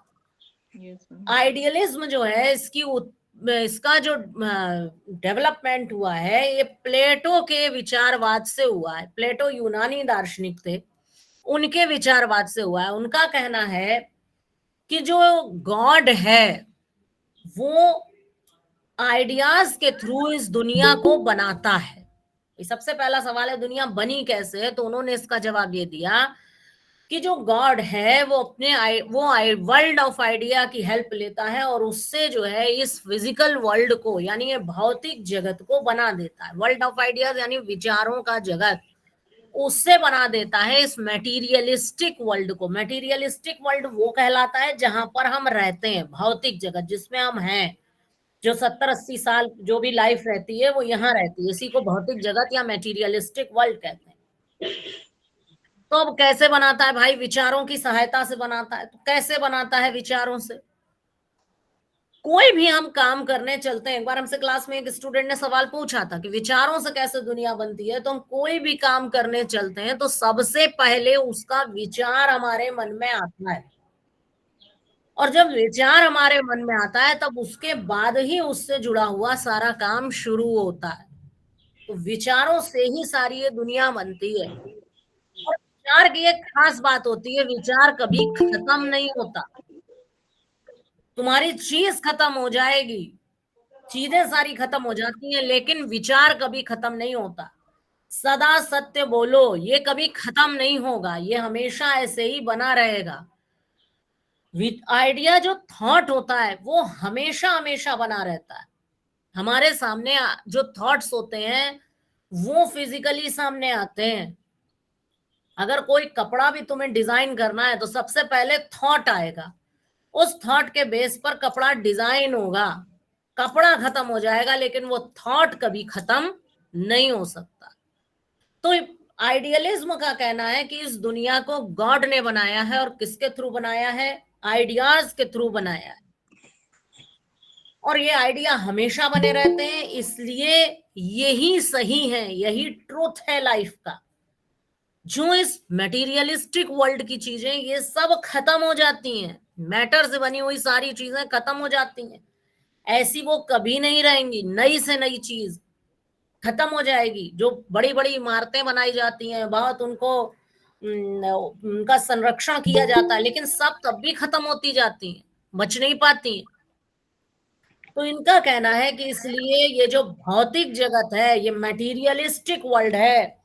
Yes, ma'am. आइडियलिज्म जो है इसका जो डेवलपमेंट हुआ है, ये प्लेटो के विचारवाद से हुआ है। प्लेटो यूनानी दार्शनिक थे, उनके विचारवाद से हुआ है। उनका कहना है कि जो गॉड है वो आइडियाज के थ्रू इस दुनिया को बनाता है। ये सबसे पहला सवाल है, दुनिया बनी कैसे? तो उन्होंने इसका जवाब ये दिया कि जो गॉड है वो वर्ल्ड ऑफ आइडिया की हेल्प लेता है और उससे जो है इस फिजिकल वर्ल्ड को, यानी ये भौतिक जगत को बना देता है। वर्ल्ड ऑफ आइडियाज यानी विचारों का जगत, उससे बना देता है इस मटेरियलिस्टिक वर्ल्ड को। मटेरियलिस्टिक वर्ल्ड वो कहलाता है जहां पर हम रहते हैं, भौतिक जगत जिसमें हम हैं, जो 70-80 साल जो भी लाइफ रहती है वो यहाँ रहती है, इसी को भौतिक जगत या मटेरियलिस्टिक वर्ल्ड कहते हैं। तो अब कैसे बनाता है भाई? विचारों की सहायता से बनाता है। तो कैसे बनाता है? विचारों से। कोई भी हम काम करने चलते हैं, एक बार हमसे क्लास में एक स्टूडेंट ने सवाल पूछा था कि विचारों से कैसे दुनिया बनती है। तो हम कोई भी काम करने चलते हैं तो सबसे पहले उसका विचार हमारे मन में आता है, और जब विचार हमारे मन में आता है तब उसके बाद ही उससे जुड़ा हुआ सारा काम शुरू होता है। तो विचारों से ही सारी ये दुनिया बनती है। और विचार की एक खास बात होती है, विचार कभी खत्म नहीं होता। तुम्हारी चीज खत्म हो जाएगी, चीजें सारी खत्म हो जाती हैं, लेकिन विचार कभी खत्म नहीं होता। सदा सत्य बोलो, ये कभी खत्म नहीं होगा, ये हमेशा ऐसे ही बना रहेगा। आइडिया जो थॉट होता है वो हमेशा हमेशा बना रहता है। हमारे सामने जो थॉट्स होते हैं वो फिजिकली सामने आते हैं। अगर कोई कपड़ा भी तुम्हें डिजाइन करना है तो सबसे पहले थॉट आएगा, उस थॉट के बेस पर कपड़ा डिजाइन होगा। कपड़ा खत्म हो जाएगा लेकिन वो थॉट कभी खत्म नहीं हो सकता। तो आइडियलिज्म का कहना है कि इस दुनिया को गॉड ने बनाया है, और किसके थ्रू बनाया है? आइडियाज के थ्रू बनाया है। और ये आइडिया हमेशा बने रहते हैं, इसलिए यही सही है, यही ट्रूथ है लाइफ का। जो इस मटेरियलिस्टिक वर्ल्ड की चीजें ये सब खत्म हो जाती हैं, मैटर से बनी हुई सारी चीजें खत्म हो जाती हैं, ऐसी वो कभी नहीं रहेंगी। नई से नई चीज खत्म हो जाएगी। जो बड़ी बड़ी इमारतें बनाई जाती हैं, बहुत उनको उनका संरक्षण किया जाता है, लेकिन सब तब भी खत्म होती जाती हैं, बच नहीं पाती हैं। तो इनका कहना है कि इसलिए ये जो भौतिक जगत है, ये मटेरियलिस्टिक वर्ल्ड है,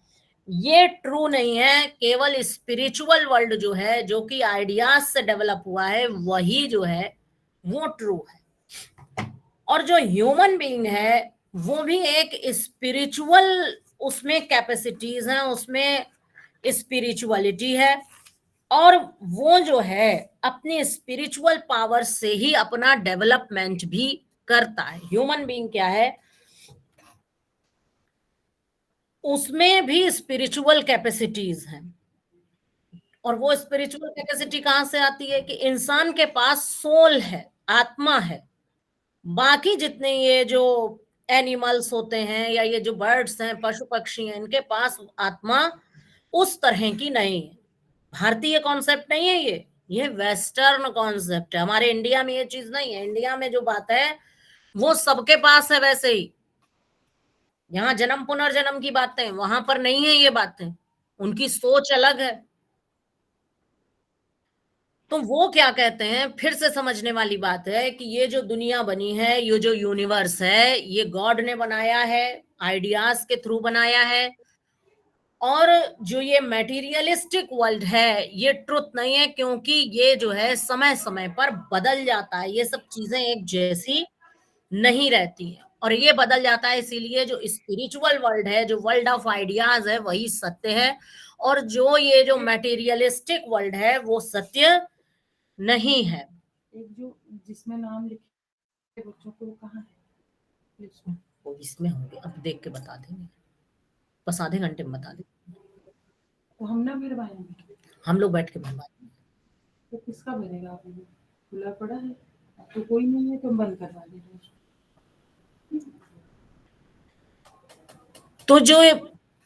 ये ट्रू नहीं है। केवल स्पिरिचुअल वर्ल्ड जो है, जो कि आइडियाज से डेवलप हुआ है, वही जो है वो ट्रू है। और जो ह्यूमन बीइंग है वो भी एक स्पिरिचुअल, उसमें कैपेसिटीज हैं, उसमें स्पिरिचुअलिटी है, और वो जो है अपने स्पिरिचुअल पावर से ही अपना डेवलपमेंट भी करता है। ह्यूमन बीइंग क्या है, उसमें भी स्पिरिचुअल कैपेसिटीज हैं। और वो स्पिरिचुअल कैपेसिटी कहां से आती है कि इंसान के पास सोल है, आत्मा है। बाकी जितने ये जो एनिमल्स होते हैं या ये जो बर्ड्स हैं, पशु पक्षी हैं, इनके पास आत्मा उस तरह की नहीं है। भारतीय कॉन्सेप्ट नहीं है ये वेस्टर्न कॉन्सेप्ट है। हमारे इंडिया में ये चीज नहीं है। इंडिया में जो बात है वो सबके पास है वैसे ही। यहाँ जन्म पुनर्जन्म की बातें, वहां पर नहीं है ये बातें, उनकी सोच अलग है। तो वो क्या कहते हैं, फिर से समझने वाली बात है कि ये जो दुनिया बनी है, ये जो यूनिवर्स है, ये गॉड ने बनाया है, आइडियाज के थ्रू बनाया है। और जो ये मटेरियलिस्टिक वर्ल्ड है, ये ट्रुथ नहीं है, क्योंकि ये जो है समय समय पर बदल जाता है। ये सब चीजें एक जैसी नहीं रहती है, और ये बदल जाता है। इसीलिए जो स्पिरिचुअल वर्ल्ड है, जो वर्ल्ड ऑफ आइडियाज है, वही सत्य है। और जो ये जो मटेरियलिस्टिक वर्ल्ड है, वो सत्य नहीं है। एक जो जिसमें नाम लिखे बच्चों को, कहाँ है? वो इसमें होंगे, अब देख के बता देंगे, बस आधे घंटे में बता देंगे। तो हम ना भरवाएंगे, हम लोग बैठ के भरवाएंगे। तो किसका भरेगा? आप लोग खुला पड़ा है, तो कोई नहीं है तो बंद करवा देंगे। तो जो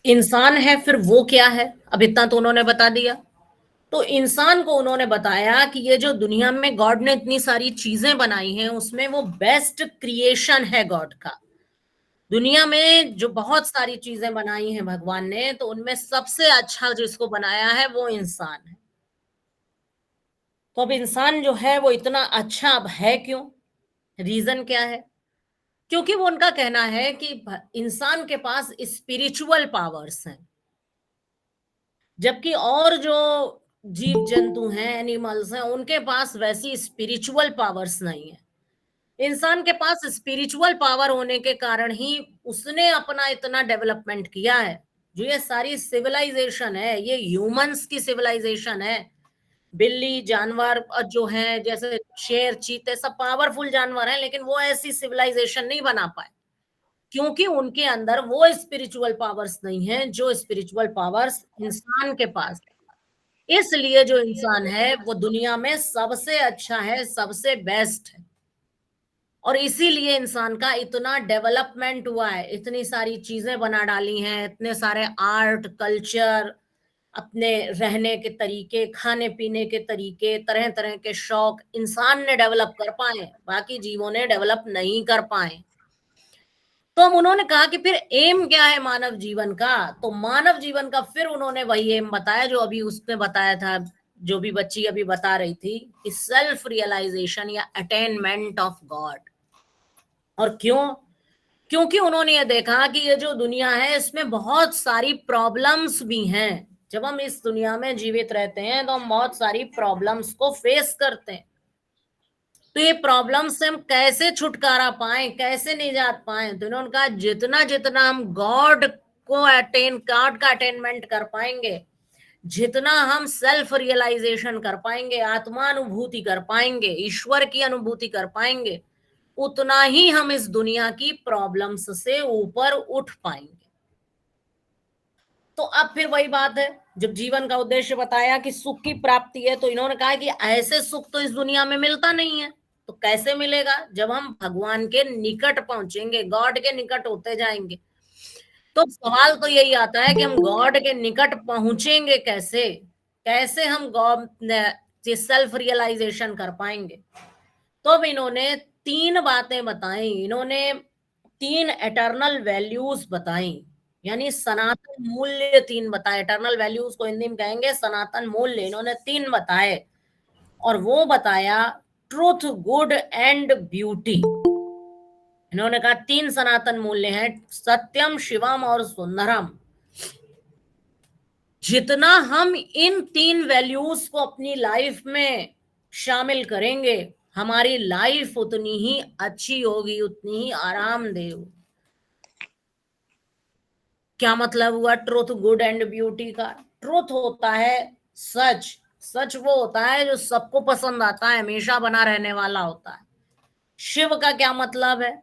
इंसान है फिर वो क्या है, अब इतना तो उन्होंने बता दिया। तो इंसान को उन्होंने बताया कि ये जो दुनिया में गॉड ने इतनी सारी चीजें बनाई हैं, उसमें वो बेस्ट क्रिएशन है गॉड का। दुनिया में जो बहुत सारी चीजें बनाई हैं भगवान ने, तो उनमें सबसे अच्छा जिसको बनाया है वो इंसान है। तो अब इंसान जो है वो इतना अच्छा अब है क्यों? रीजन क्या है? क्योंकि वो उनका कहना है कि इंसान के पास स्पिरिचुअल पावर्स हैं, जबकि और जो जीव जंतु हैं, एनिमल्स हैं, उनके पास वैसी स्पिरिचुअल पावर्स नहीं है। इंसान के पास स्पिरिचुअल पावर होने के कारण ही उसने अपना इतना डेवलपमेंट किया है। जो ये सारी सिविलाइजेशन है, ये ह्यूमंस की सिविलाइजेशन है। बिल्ली जानवर जो हैं, जैसे शेर, चीते, सब पावरफुल जानवर हैं, लेकिन वो ऐसी सिविलाइजेशन नहीं बना पाए, क्योंकि उनके अंदर वो स्पिरिचुअल पावर्स नहीं है जो स्पिरिचुअल पावर्स इंसान के पास है। इसलिए जो इंसान है वो दुनिया में सबसे अच्छा है, सबसे बेस्ट है। और इसीलिए इंसान का इतना डेवलपमेंट हुआ है, इतनी सारी चीजें बना डाली हैं, इतने सारे आर्ट, कल्चर, अपने रहने के तरीके, खाने पीने के तरीके, तरह तरह के शौक इंसान ने डेवलप कर पाए, बाकी जीवों ने डेवलप नहीं कर पाए। तो अब उन्होंने कहा कि फिर एम क्या है मानव जीवन का? तो मानव जीवन का फिर उन्होंने वही एम बताया जो अभी उसने बताया था, जो भी बच्ची अभी बता रही थी, कि सेल्फ रियलाइजेशन या अटेनमेंट ऑफ गॉड। और क्यों? क्योंकि उन्होंने ये देखा कि ये जो दुनिया है, इसमें बहुत सारी प्रॉब्लम्स भी हैं। जब हम इस दुनिया में जीवित रहते हैं तो हम बहुत सारी प्रॉब्लम्स को फेस करते हैं। तो ये प्रॉब्लम से हम कैसे छुटकारा पाए, कैसे निजात पाए? तो इन्होंने कहा जितना जितना हम गॉड का अटेनमेंट कर पाएंगे, जितना हम सेल्फ रियलाइजेशन कर पाएंगे, आत्मानुभूति कर पाएंगे, ईश्वर की अनुभूति कर पाएंगे, उतना ही हम इस दुनिया की प्रॉब्लम्स से ऊपर उठ पाएंगे। तो अब फिर वही बात है, जब जीवन का उद्देश्य बताया कि सुख की प्राप्ति है, तो इन्होंने कहा कि ऐसे सुख तो इस दुनिया में मिलता नहीं है। तो कैसे मिलेगा? जब हम भगवान के निकट पहुंचेंगे, गॉड के निकट होते जाएंगे। तो सवाल तो यही आता है कि हम गॉड के निकट पहुंचेंगे कैसे? कैसे हम गॉड सेल्फ रियलाइजेशन कर पाएंगे? तो अब इन्होंने 3 बातें बताई, इन्होंने 3 एटर्नल वैल्यूज बताई। यानी सनातन मूल्य 3 बताए, इटर्नल वैल्यूज को हिंदी में कहेंगे सनातन मूल्य, इन्होंने 3 बताए। और वो बताया ट्रूथ, गुड एंड ब्यूटी। इन्होंने कहा 3 सनातन मूल्य हैं, सत्यम, शिवम और सुंदरम। जितना हम इन 3 वैल्यूज को अपनी लाइफ में शामिल करेंगे, हमारी लाइफ उतनी ही अच्छी होगी, उतनी ही आरामदेह होगी। क्या मतलब हुआ ट्रुथ, गुड एंड ब्यूटी का? ट्रुथ होता है सच, सच वो होता है जो सबको पसंद आता है, हमेशा बना रहने वाला होता है। शिव का क्या मतलब है?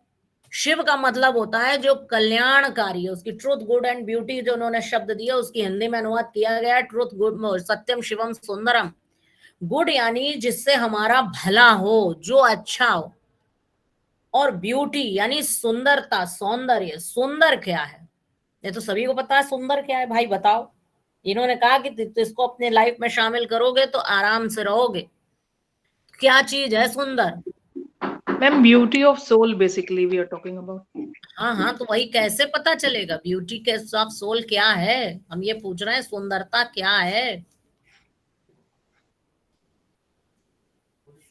शिव का मतलब होता है जो कल्याणकारी है। उसकी ट्रुथ, गुड एंड ब्यूटी जो उन्होंने शब्द दिया, उसकी हिंदी में अनुवाद किया गया है ट्रुथ, गुड, सत्यम, शिवम, सुंदरम। गुड यानी जिससे हमारा भला हो, जो अच्छा हो। और ब्यूटी यानी सुंदरता, सौंदर्य। सुंदर क्या है? ये तो सभी को पता है सुंदर क्या है, भाई बताओ। इन्होंने कहा कि इसको अपने लाइफ में शामिल करोगे तो आराम से रहोगे। क्या चीज है सुंदर? Ma'am beauty of soul basically we are talking about. हाँ हाँ, तो वही कैसे पता चलेगा ब्यूटी के ऑफ सोल क्या है? हम ये पूछ रहे हैं सुंदरता क्या है,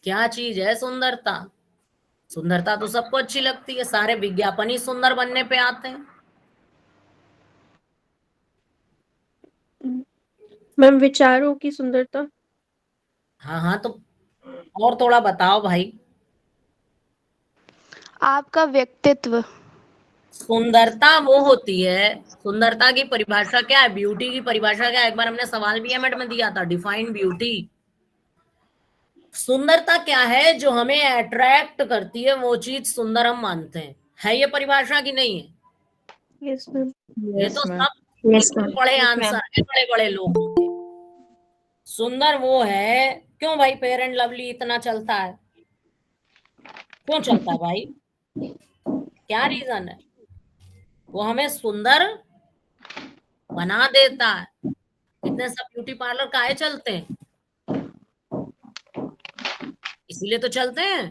क्या चीज है सुंदरता? सुंदरता तो सबको अच्छी लगती है, सारे विज्ञापन ही सुंदर बनने पे आते हैं। मैम विचारों की सुंदरता। हाँ हाँ, तो और थोड़ा बताओ भाई। आपका व्यक्तित्व। सुंदरता वो होती है, सुंदरता की परिभाषा क्या है, ब्यूटी की परिभाषा क्या है? एक बार हमने सवाल भी एमएड में दिया था, डिफाइन ब्यूटी। सुंदरता क्या है? जो हमें अट्रैक्ट करती है वो चीज सुंदर हम मानते हैं। है ये परिभाषा की नहीं है? Yes ma'am. ये यस तो मैम। सब यस लिखे मैम। पढ़े यस मैम। आंसर है बड़े बड़े लोगों के। सुंदर वो है, क्यों भाई फेयर एंड लवली इतना चलता है? क्यों चलता है भाई? क्या रीजन है? वो हमें सुंदर बना देता है। इतने सब ब्यूटी पार्लर काहे चलते हैं? इसीलिए तो चलते हैं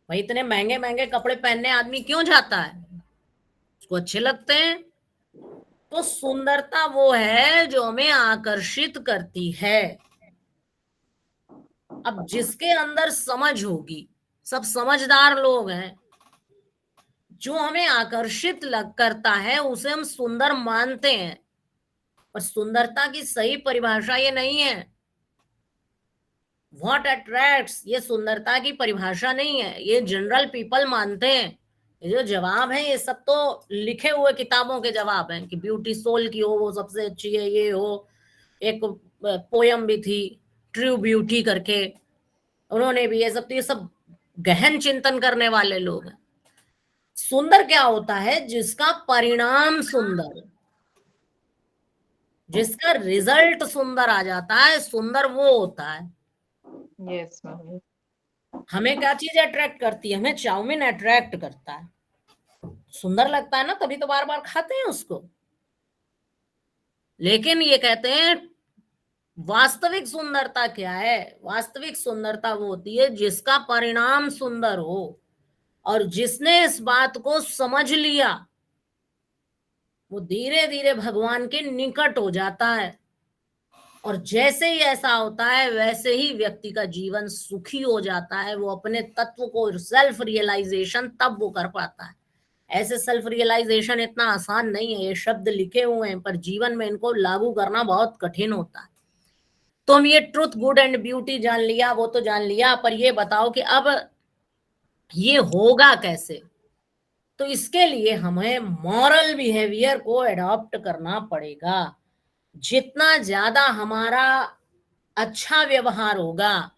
भाई। इतने महंगे महंगे कपड़े पहनने आदमी क्यों जाता है? उसको अच्छे लगते हैं। तो सुंदरता वो है जो हमें आकर्षित करती है। अब जिसके अंदर समझ होगी, सब समझदार लोग हैं, जो हमें आकर्षित लग करता है उसे हम सुंदर मानते हैं। और सुंदरता की सही परिभाषा ये नहीं है। व्हाट अट्रैक्ट्स, ये सुंदरता की परिभाषा नहीं है, ये जनरल पीपल मानते हैं। ये जो जवाब है ये सब तो लिखे हुए किताबों के जवाब हैं कि ब्यूटी सोल की हो वो सबसे अच्छी है, ये हो। एक पोयम भी थी ट्रू ब्यूटी करके, उन्होंने भी ये सब गहन चिंतन करने वाले लोग हैं। सुंदर क्या होता है? जिसका परिणाम सुंदर, जिसका रिजल्ट सुंदर आ जाता है, सुंदर वो होता है। Yes ma'am. हमें क्या चीज अट्रैक्ट करती है? हमें चाउमीन अट्रैक्ट करता है, सुंदर लगता है ना, तभी तो बार बार खाते हैं उसको। लेकिन ये कहते हैं वास्तविक सुंदरता क्या है? वास्तविक सुंदरता वो होती है जिसका परिणाम सुंदर हो, और जिसने इस बात को समझ लिया वो धीरे धीरे भगवान के निकट हो जाता है। और जैसे ही ऐसा होता है वैसे ही व्यक्ति का जीवन सुखी हो जाता है। वो अपने तत्व को सेल्फ रियलाइजेशन तब वो कर पाता है। ऐसे सेल्फ रियलाइजेशन इतना आसान नहीं है, ये शब्द लिखे हुए हैं पर जीवन में इनको लागू करना बहुत कठिन होता है। तो हम ये ट्रुथ, गुड एंड ब्यूटी जान लिया, वो तो जान लिया, पर ये बताओ कि अब ये होगा कैसे? तो इसके लिए हमें मॉरल बिहेवियर को एडॉप्ट करना पड़ेगा। जितना ज्यादा हमारा अच्छा व्यवहार होगा,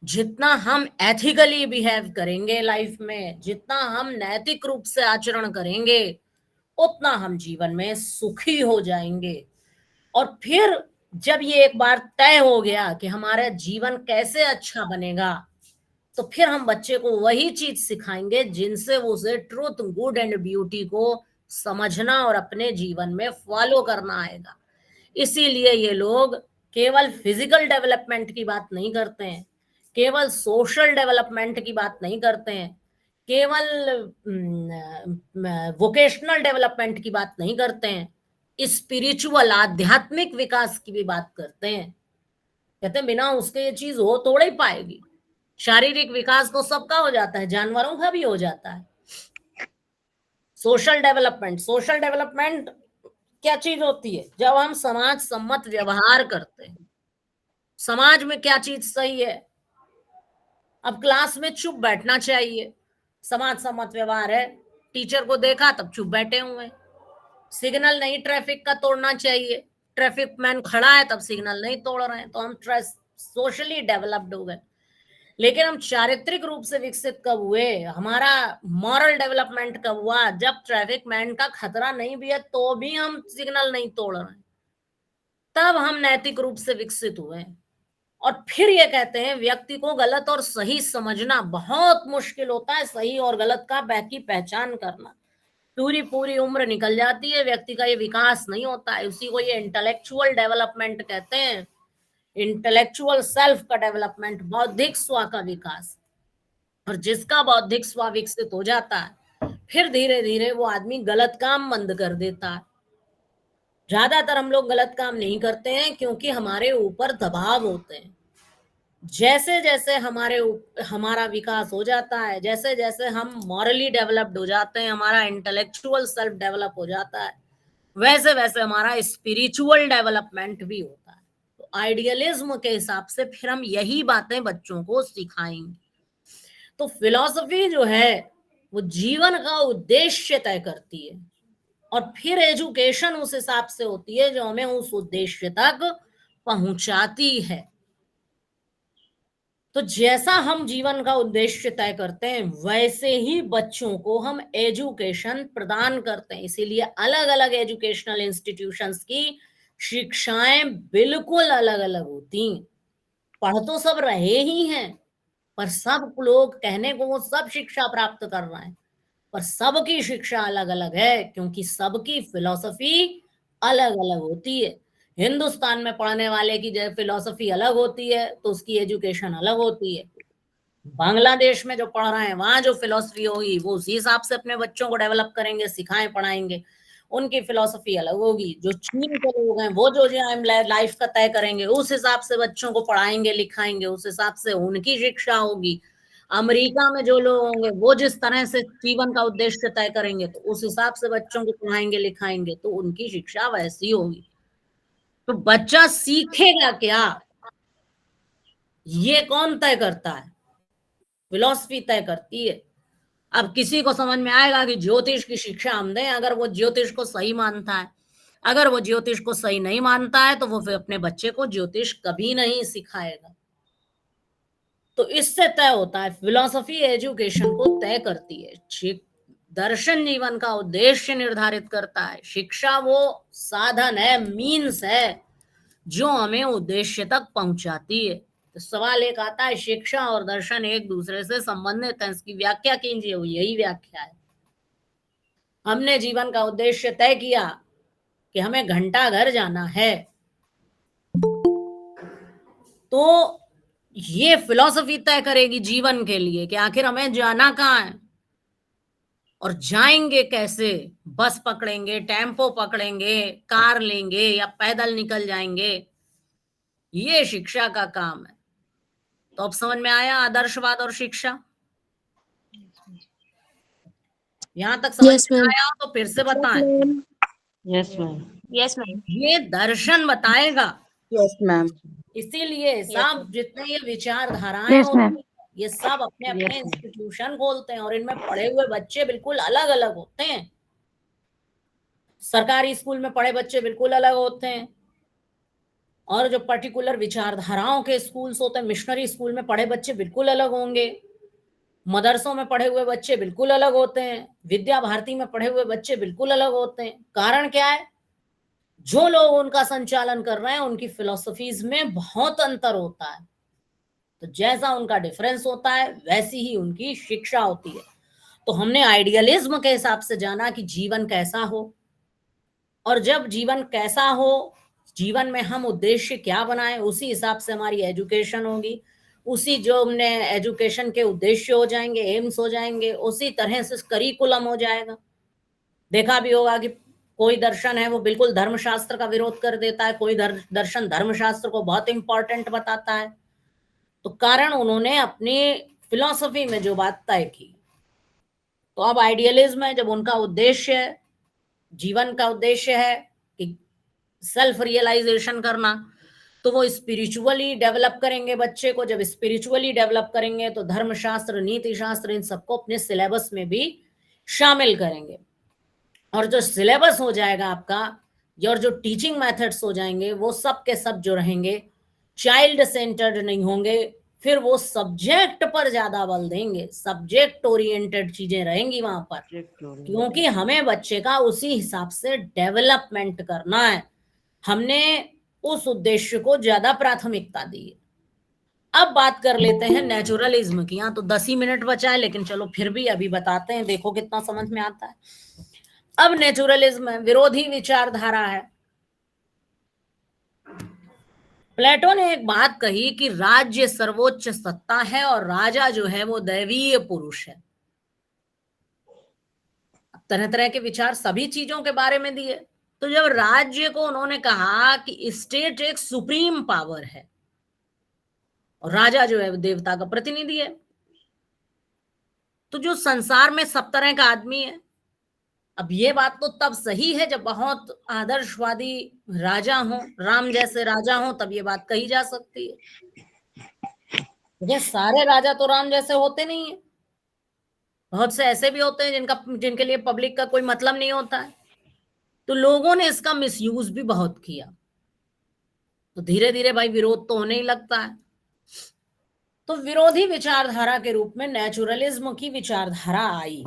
जितना हम एथिकली बिहेव करेंगे लाइफ में, जितना हम नैतिक रूप से आचरण करेंगे, उतना हम जीवन में सुखी हो जाएंगे। और फिर जब ये एक बार तय हो गया कि हमारा जीवन कैसे अच्छा बनेगा, तो फिर हम बच्चे को वही चीज सिखाएंगे जिनसे वो उसे ट्रूथ, गुड एंड ब्यूटी को समझना और अपने जीवन में फॉलो करना आएगा। इसीलिए ये लोग केवल फिजिकल डेवलपमेंट की बात नहीं करते हैं, केवल सोशल डेवलपमेंट की बात नहीं करते हैं, केवल वोकेशनल डेवलपमेंट की बात नहीं करते हैं, स्पिरिचुअल आध्यात्मिक विकास की भी बात करते हैं। कहते हैं बिना उसके ये चीज हो थोड़ा ही पाएगी। शारीरिक विकास तो सबका हो जाता है, जानवरों का भी हो जाता है। सोशल डेवलपमेंट क्या चीज होती है? जब हम समाज सम्मत व्यवहार करते हैं। समाज में क्या चीज सही है? अब क्लास में चुप बैठना चाहिए, समाज सम्मत व्यवहार है। टीचर को देखा तब चुप बैठे हुए। सिग्नल नहीं ट्रैफिक का तोड़ना चाहिए, ट्रैफिक मैन खड़ा है तब सिग्नल नहीं तोड़ रहे हैं, तो हम सोशली डेवलप्ड हो गए। लेकिन हम चारित्रिक रूप से विकसित कब हुए? हमारा मॉरल डेवलपमेंट कब हुआ? जब ट्रैफिक मैन का खतरा नहीं भी है तो भी हम सिग्नल नहीं तोड़ रहे हैं, तब हम नैतिक रूप से विकसित हुए। और फिर ये कहते हैं व्यक्ति को गलत और सही समझना बहुत मुश्किल होता है, सही और गलत का की पहचान करना। पूरी पूरी उम्र निकल जाती है, व्यक्ति का ये विकास नहीं होता है। उसी को ये इंटेलेक्चुअल डेवलपमेंट कहते हैं, इंटेलेक्चुअल सेल्फ का डेवलपमेंट, बौद्धिक स्व का विकास। और जिसका बौद्धिक स्व विकसित हो जाता है, फिर धीरे धीरे वो आदमी गलत काम बंद कर देता है। ज्यादातर हम लोग गलत काम नहीं करते हैं क्योंकि हमारे ऊपर दबाव होते हैं। जैसे जैसे हमारा विकास हो जाता है, जैसे जैसे हम मॉरली डेवलप्ड हो जाते हैं, हमारा इंटेलेक्चुअल सेल्फ डेवलप हो जाता है, वैसे वैसे हमारा स्पिरिचुअल डेवलपमेंट भी होता है। तो आइडियलिज्म के हिसाब से फिर हम यही बातें बच्चों को सिखाएंगे। तो फिलॉसफी जो है वो जीवन का उद्देश्य तय करती है, और फिर एजुकेशन उस हिसाब से होती है जो हमें उस उद्देश्य तक पहुंचाती है। तो जैसा हम जीवन का उद्देश्य तय करते हैं वैसे ही बच्चों को हम एजुकेशन प्रदान करते हैं। इसीलिए अलग अलग एजुकेशनल इंस्टीट्यूशंस की शिक्षाएं बिल्कुल अलग अलग होती हैं। पढ़ तो सब रहे ही हैं, पर सब लोग कहने को वो सब शिक्षा प्राप्त कर रहे हैं, पर सबकी शिक्षा अलग अलग है, क्योंकि सबकी फिलॉसफी अलग अलग होती है। हिंदुस्तान में पढ़ने वाले की जो फिलॉसफी अलग होती है तो उसकी एजुकेशन अलग होती है। बांग्लादेश में जो पढ़ रहे हैं वहां जो फिलॉसफी होगी वो उसी हिसाब से अपने बच्चों को डेवलप करेंगे, सिखाएं, पढ़ाएंगे, उनकी फिलॉसफी अलग होगी। जो चीन के लोग हैं वो जो लाइफ का तय करेंगे उस हिसाब से बच्चों को पढ़ाएंगे, लिखाएंगे, उस हिसाब से उनकी शिक्षा होगी। अमेरिका में जो लोग होंगे वो जिस तरह से जीवन का उद्देश्य तय करेंगे तो उस हिसाब से बच्चों को पढ़ाएंगे, लिखाएंगे, तो उनकी शिक्षा वैसी होगी। तो बच्चा सीखेगा क्या, ये कौन तय करता है? फिलॉसफी तय करती है। अब किसी को समझ में आएगा कि ज्योतिष की शिक्षा हम दें, अगर वो ज्योतिष को सही मानता है। अगर वो ज्योतिष को सही नहीं मानता है तो वो फिर अपने बच्चे को ज्योतिष कभी नहीं सिखाएगा। तो इससे तय होता है, फिलॉसफी एजुकेशन को तय करती है, दर्शन जीवन का उद्देश्य निर्धारित करता है, शिक्षा वो साधन है, मीन्स है जो हमें उद्देश्य तक पहुंचाती है। तो सवाल एक आता है, शिक्षा और दर्शन एक दूसरे से संबंधित है, इसकी व्याख्या कीजिए। यही व्याख्या है। हमने जीवन का उद्देश्य तय किया कि हमें घंटा घर जाना है, तो ये फिलॉसफी तय करेगी जीवन के लिए कि आखिर हमें जाना कहाँ है और जाएंगे कैसे। बस पकड़ेंगे, टेम्पो पकड़ेंगे, कार लेंगे या पैदल निकल जाएंगे, ये शिक्षा का काम है। तो अब समझ में आया आदर्शवाद और शिक्षा? यहाँ तक समझ Yes, में ma'am. आया तो फिर से बताएं। Yes ma'am. Yes, ma'am. ये दर्शन बताएगा। Yes ma'am. इसीलिए सब जितने ये विचारधाराएं Yes, होती ma'am. हैं, ये सब अपने अपने Yes, ma'am. इंस्टीट्यूशन खोलते हैं और इनमें पढ़े हुए बच्चे बिल्कुल अलग अलग होते हैं। सरकारी स्कूल में पढ़े बच्चे बिल्कुल अलग होते हैं, और जो पर्टिकुलर विचारधाराओं के स्कूल्स होते हैं, मिशनरी स्कूल में पढ़े बच्चे बिल्कुल अलग होंगे। मदरसों में पढ़े हुए बच्चे बिल्कुल अलग होते हैं, विद्या भारती में पढ़े हुए बच्चे बिल्कुल अलग होते हैं। कारण क्या है? जो लोग उनका संचालन कर रहे हैं उनकी फिलॉसफीज में बहुत अंतर होता है। तो जैसा उनका डिफरेंस होता है वैसी ही उनकी शिक्षा होती है। तो हमने आइडियलिज्म के हिसाब से जाना कि जीवन कैसा हो, और जब जीवन कैसा हो, जीवन में हम उद्देश्य क्या बनाएं, उसी हिसाब से हमारी एजुकेशन होगी, उसी जो हमने एजुकेशन के उद्देश्य हो जाएंगे, एम्स हो जाएंगे, उसी तरह से करिकुलम हो जाएगा। देखा भी होगा कि कोई दर्शन है वो बिल्कुल धर्मशास्त्र का विरोध कर देता है, कोई दर्शन धर्मशास्त्र को बहुत इंपॉर्टेंट बताता है। तो कारण उन्होंने अपनी फिलॉसफी में जो बात तय की। तो अब आइडियलिज्म है, जब उनका उद्देश्य है, जीवन का उद्देश्य है कि सेल्फ रियलाइजेशन करना, तो वो स्पिरिचुअली डेवलप करेंगे बच्चे को। जब स्पिरिचुअली डेवलप करेंगे तो धर्मशास्त्र, नीति शास्त्र, इन सबको अपने सिलेबस में भी शामिल करेंगे। और जो सिलेबस हो जाएगा आपका, और जो टीचिंग मेथड्स हो जाएंगे, वो सब के सब जो रहेंगे चाइल्ड सेंटर्ड नहीं होंगे। फिर वो सब्जेक्ट पर ज्यादा बल देंगे, सब्जेक्ट ओरिएंटेड चीजें रहेंगी वहां पर, क्योंकि हमें बच्चे का उसी हिसाब से डेवलपमेंट करना है। हमने उस उद्देश्य को ज्यादा प्राथमिकता दी है। अब बात कर लेते हैं नेचुरलिज्म की। यहाँ तो 10 ही मिनट बचा है, लेकिन चलो फिर भी अभी बताते हैं, देखो कितना समझ में आता है। अब नेचुरलिज्म विरोधी विचारधारा है। प्लेटो ने एक बात कही कि राज्य सर्वोच्च सत्ता है और राजा जो है वो दैवीय पुरुष है। तरह तरह के विचार सभी चीजों के बारे में दिए। तो जब राज्य को उन्होंने कहा कि स्टेट एक सुप्रीम पावर है और राजा जो है देवता का प्रतिनिधि है, तो जो संसार में सब तरह का आदमी है। अब ये बात तो तब सही है जब बहुत आदर्शवादी राजा हो, राम जैसे राजा हो, तब ये बात कही जा सकती है। ये सारे राजा तो राम जैसे होते नहीं है, बहुत से ऐसे भी होते हैं जिनके लिए पब्लिक का कोई मतलब नहीं होता है। तो लोगों ने इसका मिसयूज भी बहुत किया, तो धीरे धीरे भाई विरोध तो होने ही लगता है। तो विरोधी विचारधारा के रूप में नेचुरलिज्म की विचारधारा आई।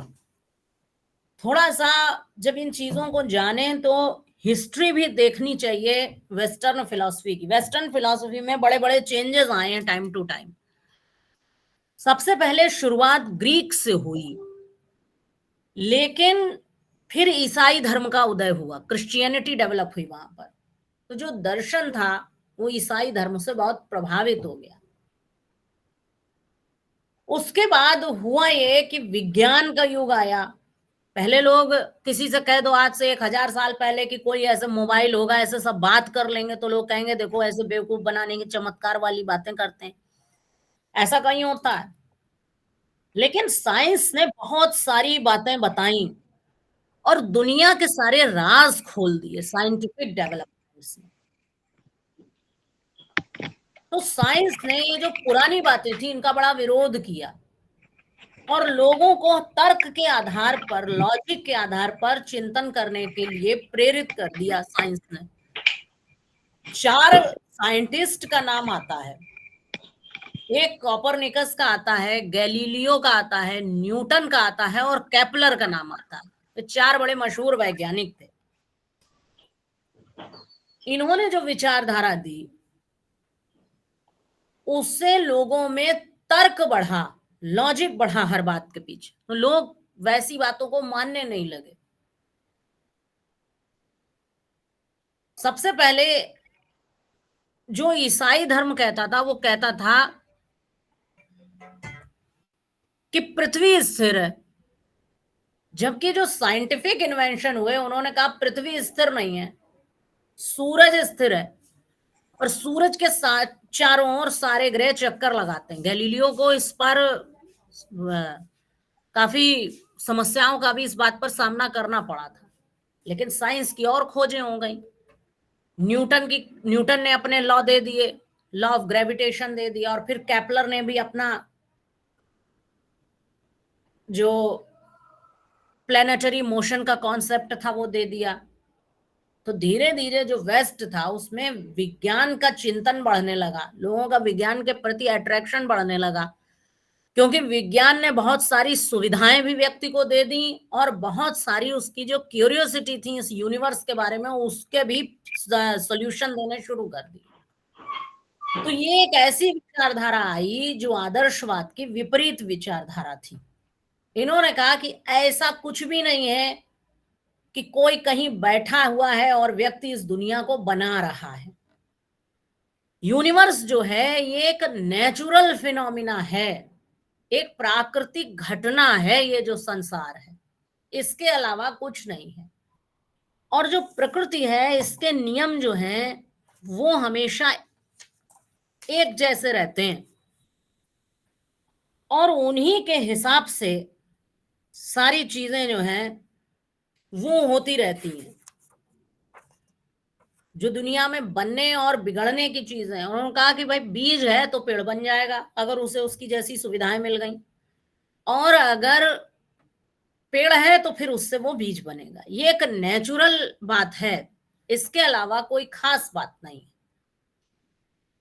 थोड़ा सा जब इन चीजों को जाने तो हिस्ट्री भी देखनी चाहिए वेस्टर्न फिलॉसफी की। वेस्टर्न फिलॉसफी में बड़े बड़े चेंजेस आए हैं टाइम टू टाइम। सबसे पहले शुरुआत ग्रीक से हुई, लेकिन फिर ईसाई धर्म का उदय हुआ, क्रिश्चियनिटी डेवलप हुई वहां पर। तो जो दर्शन था वो ईसाई धर्म से बहुत प्रभावित हो गया। उसके बाद हुआ ये कि विज्ञान का युग आया। पहले लोग किसी से कह दो आज से 1000 साल पहले कि कोई ऐसे मोबाइल होगा, ऐसे सब बात कर लेंगे, तो लोग कहेंगे देखो ऐसे बेवकूफ बनाने की चमत्कार वाली बातें करते हैं, ऐसा कहीं होता है। लेकिन साइंस ने बहुत सारी बातें बताई और दुनिया के सारे राज खोल दिए साइंटिफिक डेवलपमेंट से। तो साइंस ने ये जो पुरानी बातें थी इनका बड़ा विरोध किया और लोगों को तर्क के आधार पर, लॉजिक के आधार पर चिंतन करने के लिए प्रेरित कर दिया साइंस ने। 4 साइंटिस्ट का नाम आता है, एक कोपरनिकस का आता है, गैलीलियो का आता है, न्यूटन का आता है और केपलर का नाम आता है। ये 4 बड़े मशहूर वैज्ञानिक थे। इन्होंने जो विचारधारा दी उससे लोगों में तर्क बढ़ा, लॉजिक बढ़ा हर बात के पीछे। तो लोग वैसी बातों को मानने नहीं लगे। सबसे पहले जो ईसाई धर्म कहता था वो कहता था कि पृथ्वी स्थिर है, जबकि जो साइंटिफिक इन्वेंशन हुए उन्होंने कहा पृथ्वी स्थिर नहीं है, सूरज स्थिर है और सूरज के चारों ओर सारे ग्रह चक्कर लगाते हैं। गैलीलियो को इस पर काफी समस्याओं का भी इस बात पर सामना करना पड़ा था, लेकिन साइंस की और खोजें हो गई। न्यूटन ने अपने लॉ दे दिए, लॉ ऑफ ग्रेविटेशन दे दिया, और फिर केपलर ने भी अपना जो प्लैनेटरी मोशन का कॉन्सेप्ट था वो दे दिया। तो धीरे धीरे जो वेस्ट था उसमें विज्ञान का चिंतन बढ़ने लगा, लोगों का विज्ञान के प्रति अट्रैक्शन बढ़ने लगा, क्योंकि विज्ञान ने बहुत सारी सुविधाएं भी व्यक्ति को दे दी और बहुत सारी उसकी जो क्यूरियोसिटी थी इस यूनिवर्स के बारे में उसके भी सॉल्यूशन देने शुरू कर दिए। तो ये एक ऐसी विचारधारा आई जो आदर्शवाद की विपरीत विचारधारा थी। इन्होंने कहा कि ऐसा कुछ भी नहीं है कि कोई कहीं बैठा हुआ है और व्यक्ति इस दुनिया को बना रहा है। यूनिवर्स जो है ये एक नेचुरल फिनोमिना है, एक प्राकृतिक घटना है, ये जो संसार है इसके अलावा कुछ नहीं है। और जो प्रकृति है इसके नियम जो हैं वो हमेशा एक जैसे रहते हैं और उन्हीं के हिसाब से सारी चीजें जो हैं वो होती रहती हैं। जो दुनिया में बनने और बिगड़ने की चीजें हैं, उन्होंने कहा कि भाई बीज है तो पेड़ बन जाएगा अगर उसे उसकी जैसी सुविधाएं मिल गई, और अगर पेड़ है तो फिर उससे वो बीज बनेगा। ये एक नेचुरल बात है, इसके अलावा कोई खास बात नहीं।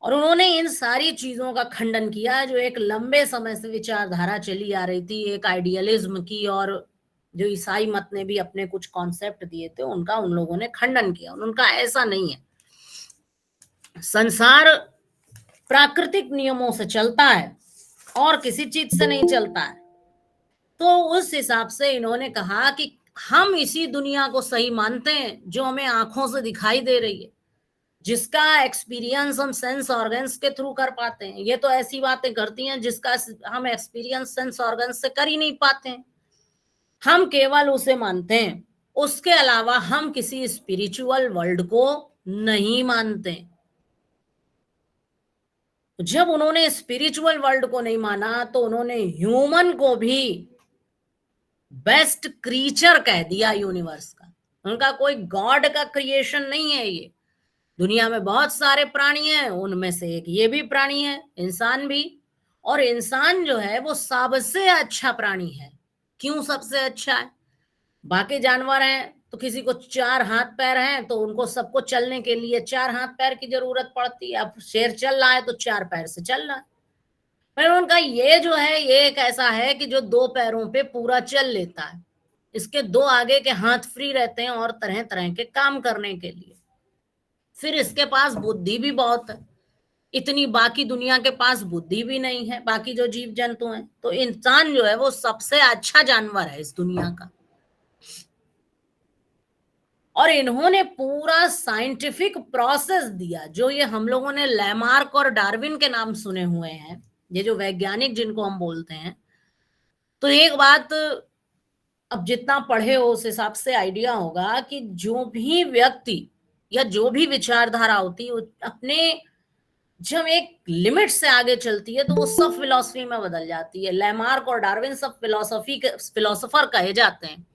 और उन्होंने इन सारी चीजों का खंडन किया जो एक लंबे समय से विचारधारा चली आ रही थी, एक आइडियलिज्म की, और जो ईसाई मत ने भी अपने कुछ कॉन्सेप्ट दिए थे उनका उन लोगों ने खंडन किया। उनका ऐसा नहीं है, संसार प्राकृतिक नियमों से चलता है और किसी चीज से नहीं चलता है। तो उस हिसाब से इन्होंने कहा कि हम इसी दुनिया को सही मानते हैं जो हमें आंखों से दिखाई दे रही है, जिसका एक्सपीरियंस हम सेंस ऑर्गन्स के थ्रू कर पाते हैं। ये तो ऐसी बातें करती हैं जिसका हम एक्सपीरियंस सेंस ऑर्गन्स से कर ही नहीं पाते हैं, हम केवल उसे मानते हैं। उसके अलावा हम किसी स्पिरिचुअल वर्ल्ड को नहीं मानते। जब उन्होंने स्पिरिचुअल वर्ल्ड को नहीं माना तो उन्होंने ह्यूमन को भी बेस्ट क्रीचर कह दिया यूनिवर्स का। उनका कोई गॉड का क्रिएशन नहीं है ये। दुनिया में बहुत सारे प्राणी हैं, उनमें से एक ये भी प्राणी है, इंसान भी। और इंसान जो है वो सबसे अच्छा प्राणी है। क्यों सबसे अच्छा है? बाकी जानवर हैं तो किसी को 4 हाथ पैर हैं तो उनको सबको चलने के लिए 4 हाथ पैर की जरूरत पड़ती है। अब शेर चल रहा है तो 4 पैर से चल रहा है। पर उनका ये जो है ये एक ऐसा है कि जो 2 पैरों पे पूरा चल लेता है। इसके 2 आगे के हाथ फ्री रहते हैं और तरह तरह के काम करने के लिए। फिर इसके पास बुद्धि भी बहुत है, इतनी बाकी दुनिया के पास बुद्धि भी नहीं है, बाकी जो जीव जंतु हैं। तो इंसान जो है वो सबसे अच्छा जानवर है इस दुनिया का। और इन्होंने पूरा साइंटिफिक प्रोसेस दिया, जो ये हम लोगों ने लैमार्क और डार्विन के नाम सुने हुए हैं, ये जो वैज्ञानिक जिनको हम बोलते हैं। तो एक बात अब जितना पढ़े हो उस हिसाब से आइडिया होगा कि जो भी व्यक्ति या जो भी विचारधारा होती है अपने जब एक लिमिट से आगे चलती है तो वो सब फिलॉसफी में बदल जाती है। लैमार्क और डार्विन सब फिलोसोफर कहे जाते हैं।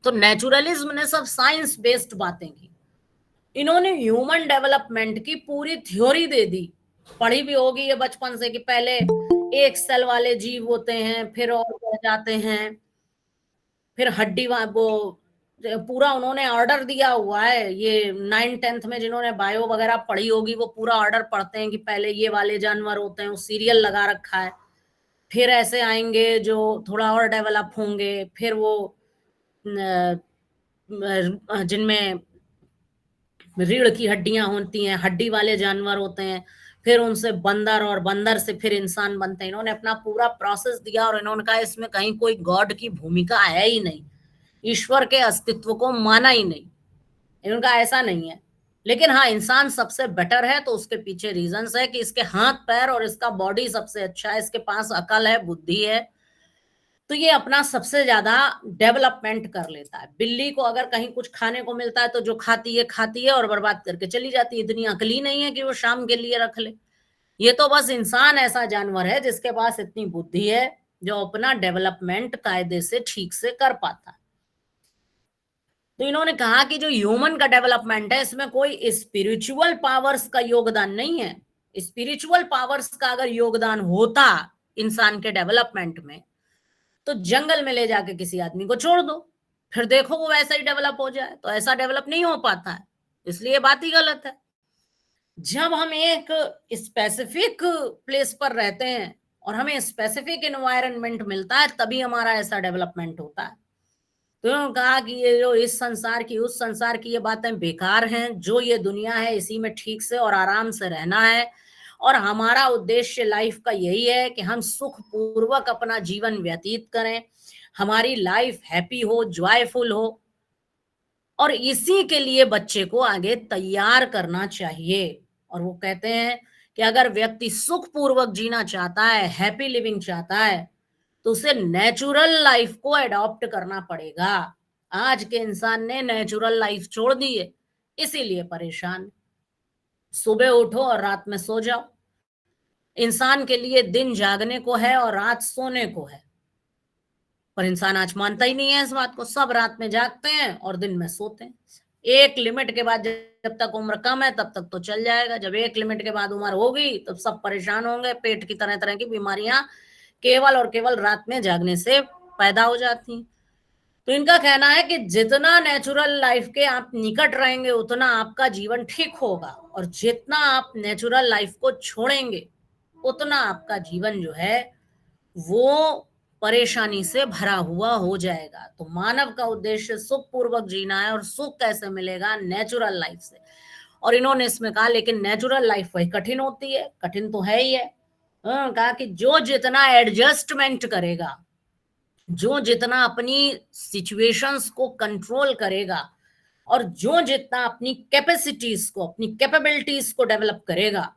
तो नेचुरलिज्म ने सब साइंस बेस्ड बातें की। इन्होंने ह्यूमन डेवलपमेंट की पूरी थ्योरी दे दी। पढ़ी भी होगी ये बचपन से कि पहले एक सेल वाले जीव होते हैं, फिर और बढ़ जाते हैं, फिर हड्डी वो पूरा उन्होंने ऑर्डर दिया हुआ है। ये 9th-10th में जिन्होंने बायो वगैरह पढ़ी होगी वो पूरा ऑर्डर पढ़ते हैं कि पहले ये वाले जानवर होते हैं, वो सीरियल लगा रखा है। फिर ऐसे आएंगे जो थोड़ा और डेवलप होंगे, फिर वो जिनमें रीढ़ की हड्डियां होती हैं, हड्डी वाले जानवर होते हैं, फिर उनसे बंदर और बंदर से फिर इंसान बनते हैं। इन्होंने अपना पूरा प्रोसेस दिया और इन्होंने कहा इसमें कहीं कोई गॉड की भूमिका है ही नहीं, ईश्वर के अस्तित्व को माना ही नहीं। इनका ऐसा नहीं है। लेकिन हाँ, इंसान सबसे बेटर है तो उसके पीछे रीजंस है कि इसके हाथ पैर और इसका बॉडी सबसे अच्छा है, इसके पास अकल है, बुद्धि है, तो ये अपना सबसे ज्यादा डेवलपमेंट कर लेता है। बिल्ली को अगर कहीं कुछ खाने को मिलता है तो जो खाती है और बर्बाद करके चली जाती है। इतनी अकली नहीं है कि वो शाम के लिए रख ले। ये तो बस इंसान ऐसा जानवर है जिसके पास इतनी बुद्धि है जो अपना डेवलपमेंट कायदे से ठीक से कर पाता है। तो इन्होंने कहा कि जो ह्यूमन का डेवलपमेंट है इसमें कोई स्पिरिचुअल पावर्स का योगदान नहीं है। स्पिरिचुअल पावर्स का अगर योगदान होता इंसान के डेवलपमेंट में तो जंगल में ले जाके किसी आदमी को छोड़ दो, फिर देखो वो वैसा ही डेवलप हो जाए। तो ऐसा डेवलप नहीं हो पाता है, इसलिए बात ही गलत है। जब हम एक स्पेसिफिक प्लेस पर रहते हैं और हमें स्पेसिफिक एनवायरनमेंट मिलता है तभी हमारा ऐसा डेवलपमेंट होता है। तो उन्होंने कहा कि ये जो इस संसार की उस संसार की ये बातें बेकार हैं। जो ये दुनिया है इसी में ठीक से और आराम से रहना है और हमारा उद्देश्य लाइफ का यही है कि हम सुखपूर्वक अपना जीवन व्यतीत करें, हमारी लाइफ हैप्पी हो, जॉयफुल हो, और इसी के लिए बच्चे को आगे तैयार करना चाहिए। और वो कहते हैं कि अगर व्यक्ति सुखपूर्वक जीना चाहता है, हैप्पी लिविंग चाहता है, तो उसे नेचुरल लाइफ को अडॉप्ट करना पड़ेगा। आज के इंसान ने नेचुरल लाइफ छोड़ दी है, इसीलिए परेशान। सुबह उठो और रात में सो जाओ। इंसान के लिए दिन जागने को है और रात सोने को है, पर इंसान आज मानता ही नहीं है इस बात को। सब रात में जागते हैं और दिन में सोते हैं। एक लिमिट के बाद, जब तक उम्र कम है तब तक तो चल जाएगा, जब एक लिमिट के बाद उम्र होगी तब सब परेशान होंगे। पेट की तरह तरह की बीमारियां केवल और केवल रात में जागने से पैदा हो जाती हैं। तो इनका कहना है कि जितना नेचुरल लाइफ के आप निकट रहेंगे उतना आपका जीवन ठीक होगा, और जितना आप नेचुरल लाइफ को छोड़ेंगे उतना आपका जीवन जो है वो परेशानी से भरा हुआ हो जाएगा। तो मानव का उद्देश्य सुखपूर्वक जीना है, और सुख कैसे मिलेगा? नेचुरल लाइफ से। और इन्होंने इसमें कहा लेकिन नेचुरल लाइफ वही कठिन होती है। कठिन तो है ही है। कहा कि जो जितना एडजस्टमेंट करेगा, जो जितना अपनी सिचुएशंस को कंट्रोल करेगा, और जो जितना अपनी कैपेसिटीज को, अपनी कैपेबिलिटीज को डेवलप करेगा,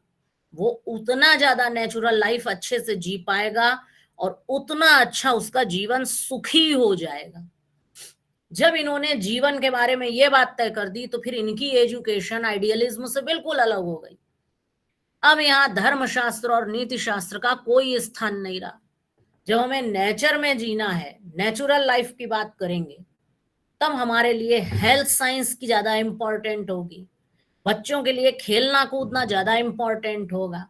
वो उतना ज्यादा नेचुरल लाइफ अच्छे से जी पाएगा और उतना अच्छा उसका जीवन सुखी हो जाएगा। जब इन्होंने जीवन के बारे में ये बात तय कर दी तो फिर इनकी एजुकेशन आइडियलिज्म से बिल्कुल अलग हो गई। अब यहाँ धर्मशास्त्र और नीति शास्त्र का कोई स्थान नहीं रहा। जब हमें नेचर में जीना है, नेचुरल लाइफ की बात करेंगे, तब हमारे लिए हेल्थ साइंस की ज्यादा इंपॉर्टेंट होगी। बच्चों के लिए खेलना कूदना ज्यादा इंपॉर्टेंट होगा,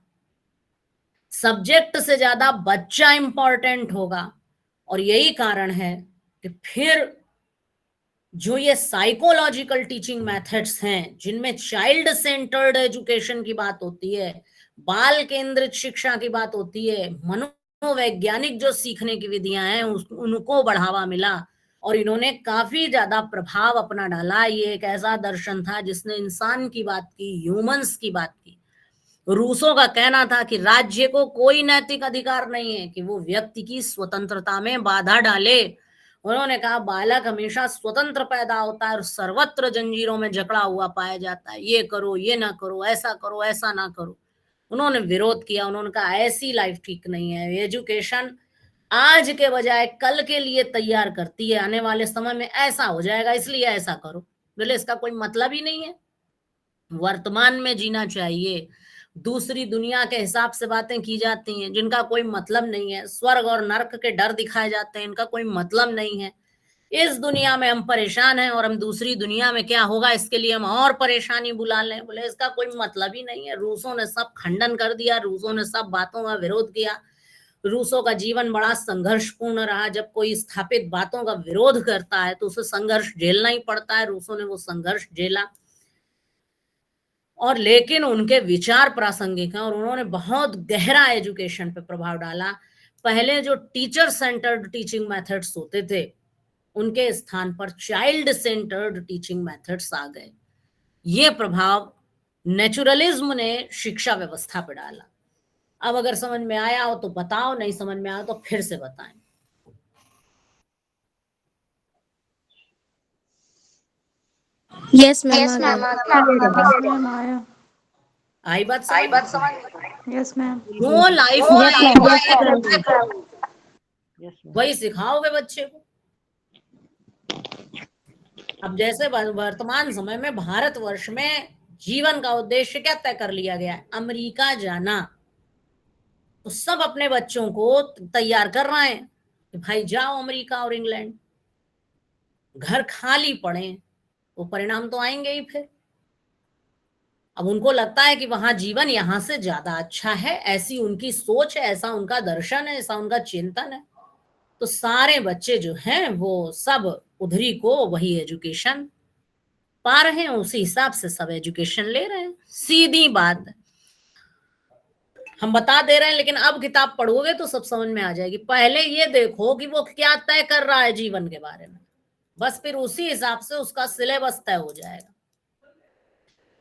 सब्जेक्ट से ज्यादा बच्चा इंपॉर्टेंट होगा। और यही कारण है कि फिर जो ये साइकोलॉजिकल टीचिंग मेथड्स हैं, जिनमें चाइल्ड सेंटर्ड एजुकेशन की बात होती है, बाल केंद्रित शिक्षा की बात होती है, मनोवैज्ञानिक जो सीखने की विधियां हैं उनको बढ़ावा मिला, और इन्होंने काफी ज्यादा प्रभाव अपना डाला। ये एक ऐसा दर्शन था जिसने इंसान की बात की, ह्यूमंस की बात की। रूसों का कहना था कि राज्य को कोई नैतिक अधिकार नहीं है कि वो व्यक्ति की स्वतंत्रता में बाधा डाले। उन्होंने कहा बालक हमेशा स्वतंत्र पैदा होता है और सर्वत्र जंजीरों में जकड़ा हुआ पाया जाता है। ये करो, ये ना करो, ऐसा ना करो। उन्होंने विरोध किया। उन्होंने कहा ऐसी लाइफ ठीक नहीं है। एजुकेशन आज के बजाय कल के लिए तैयार करती है, आने वाले समय में ऐसा हो जाएगा इसलिए ऐसा करो। बोले इसका कोई मतलब ही नहीं है। वर्तमान में जीना चाहिए। दूसरी दुनिया के हिसाब से बातें की जाती हैं जिनका कोई मतलब नहीं है। स्वर्ग और नरक के डर दिखाए जाते हैं, इनका कोई मतलब नहीं है। इस दुनिया में हम परेशान हैं और हम दूसरी दुनिया में क्या होगा इसके लिए हम और परेशानी बुला लें। बोले इसका कोई मतलब ही नहीं है। रूसों ने सब खंडन कर दिया, रूसों ने सब बातों का विरोध किया। रूसों का जीवन बड़ा संघर्षपूर्ण रहा। जब कोई स्थापित बातों का विरोध करता है तो उसे संघर्ष झेलना ही पड़ता है। रूसों ने वो संघर्ष झेला, और लेकिन उनके विचार प्रासंगिक हैं और उन्होंने बहुत गहरा एजुकेशन पे प्रभाव डाला। पहले जो टीचर सेंटर्ड टीचिंग मेथड्स होते थे उनके स्थान पर चाइल्ड सेंटर्ड टीचिंग मेथड्स आ गए। ये प्रभाव नेचुरलिज्म ने शिक्षा व्यवस्था पे डाला। अब अगर समझ में आया हो तो बताओ, नहीं समझ में आया तो फिर से बताएं। यस मैम, आई बात समझ? Yes ma'am. जो लाइफ वही सिखाओगे बच्चे को। अब जैसे वर्तमान समय में भारतवर्ष में जीवन का उद्देश्य क्या तय कर लिया गया है? अमेरिका जाना। तो सब अपने बच्चों को तैयार कर रहे हैं कि भाई जाओ अमेरिका और इंग्लैंड। घर खाली पड़े, वो परिणाम तो आएंगे ही फिर। अब उनको लगता है कि वहां जीवन यहाँ से ज्यादा अच्छा है, ऐसी उनकी सोच है, ऐसा उनका दर्शन है, ऐसा उनका चिंतन है। तो सारे बच्चे जो हैं वो सब उधरी को वही एजुकेशन पा रहे हैं, उसी हिसाब से सब एजुकेशन ले रहे हैं। सीधी बात हम बता दे रहे हैं, लेकिन अब किताब पढ़ोगे तो सब समझ में आ जाएगी। पहले ये देखो कि वो क्या तय कर रहा है जीवन के बारे में, बस फिर उसी हिसाब से उसका सिलेबस तय हो जाएगा।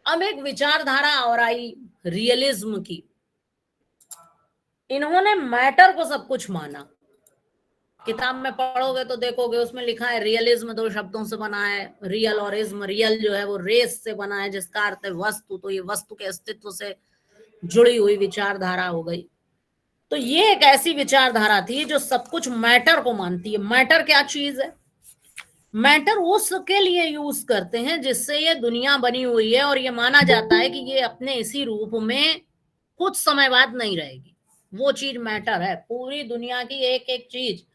अब एक विचारधारा और आई रियलिज्म की। इन्होंने मैटर को सब कुछ माना। किताब में पढ़ोगे तो देखोगे उसमें लिखा है रियलिज्म 2 शब्दों से बना है, रियल और इज्म। रियल जो है वो रेस से बना है, जिसका अर्थ है वस्तु, तो ये वस्तु के अस्तित्व से जुड़ी हुई विचारधारा हो गई। तो ये एक ऐसी विचारधारा थी जो सब कुछ मैटर को मानती है। मैटर क्या चीज है? मैटर उसके लिए यूज करते हैं जिससे ये दुनिया बनी हुई है, और ये माना जाता है कि ये अपने इसी रूप में कुछ समय बाद नहीं रहेगी। वो चीज मैटर है। पूरी दुनिया की एक एक चीज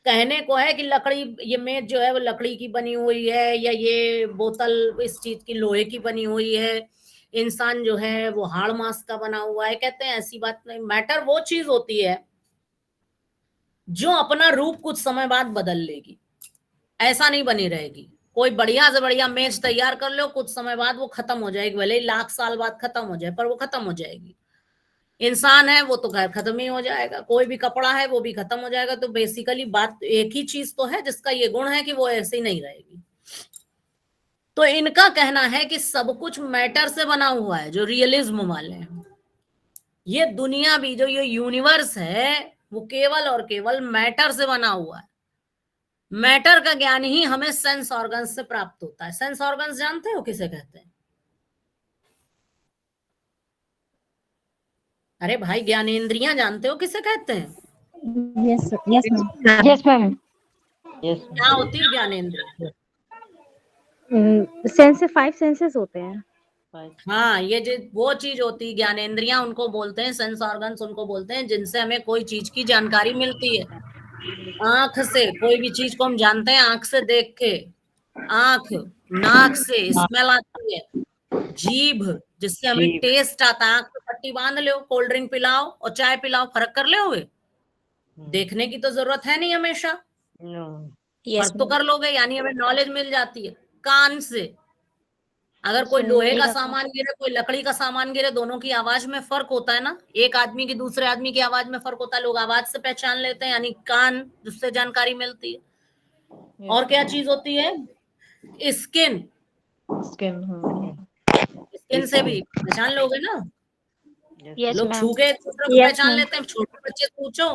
कहने को है कि लकड़ी, ये मेज जो है वो लकड़ी की बनी हुई है, या ये बोतल इस चीज की लोहे की बनी हुई है, इंसान जो है वो हाड़ मांस का बना हुआ है। कहते हैं ऐसी बात नहीं। मैटर वो चीज होती है जो अपना रूप कुछ समय बाद बदल लेगी, ऐसा नहीं बनी रहेगी। कोई बढ़िया से बढ़िया मेज तैयार कर लो, कुछ समय बाद वो खत्म हो जाएगी, भले ही लाख साल बाद खत्म हो जाए, पर वो खत्म हो जाएगी। इंसान है वो तो खैर खत्म ही हो जाएगा, कोई भी कपड़ा है वो भी खत्म हो जाएगा। तो बेसिकली बात एक ही चीज तो है जिसका ये गुण है कि वो ऐसे ही नहीं रहेगी। तो इनका कहना है कि सब कुछ मैटर से बना हुआ है, जो रियलिज्म वाले हैं। ये दुनिया भी, जो ये यूनिवर्स है, वो केवल और केवल मैटर से बना हुआ है। मैटर का ज्ञान ही हमें सेंस ऑर्गन्स से प्राप्त होता है। सेंस ऑर्गन्स जानते हो किसे कहते हैं? अरे भाई, ज्ञानेंद्रियां जानते हो किसे कहते हैं? Yes yes ma'am. Yes ma'am. Yes क्या होती है ज्ञानेंद्रिय? सेंस 5 सेंसेस होते हैं। हाँ, ये जो वो चीज होती है ज्ञानेंद्रियां, उनको बोलते हैं सेंस ऑर्गन्स, उनको बोलते हैं जिनसे हमें कोई चीज की जानकारी मिलती है। आंख से कोई भी चीज को हम जानते हैं, आंख से देख के। आंख, नाक से स्मेल आती है, जीभ जिससे हमें जीभ। टेस्ट आता है। आंख पे पट्टी बांध लो, कोल्ड ड्रिंक पिलाओ और चाय पिलाओ, फर्क कर लोगे? देखने की तो जरूरत है नहीं हमेशा, यस फर्क तो कर लोगे, यानी हमें नॉलेज मिल जाती है। कान से, अगर कोई लोहे का सामान गिरे, कोई लकड़ी का सामान गिरे, दोनों की आवाज में फर्क होता है ना। एक आदमी की दूसरे आदमी की आवाज में फर्क होता है, लोग आवाज से पहचान लेते हैं, यानी कान जिससे जानकारी मिलती है। और क्या चीज होती है? स्किन। स्किन। स्किन से भी पहचान लोगे ना। यस लोग मैम। छू के एक दूसरे को यस पहचान मैम। लेते हैं। छोटे बच्चे से पूछो,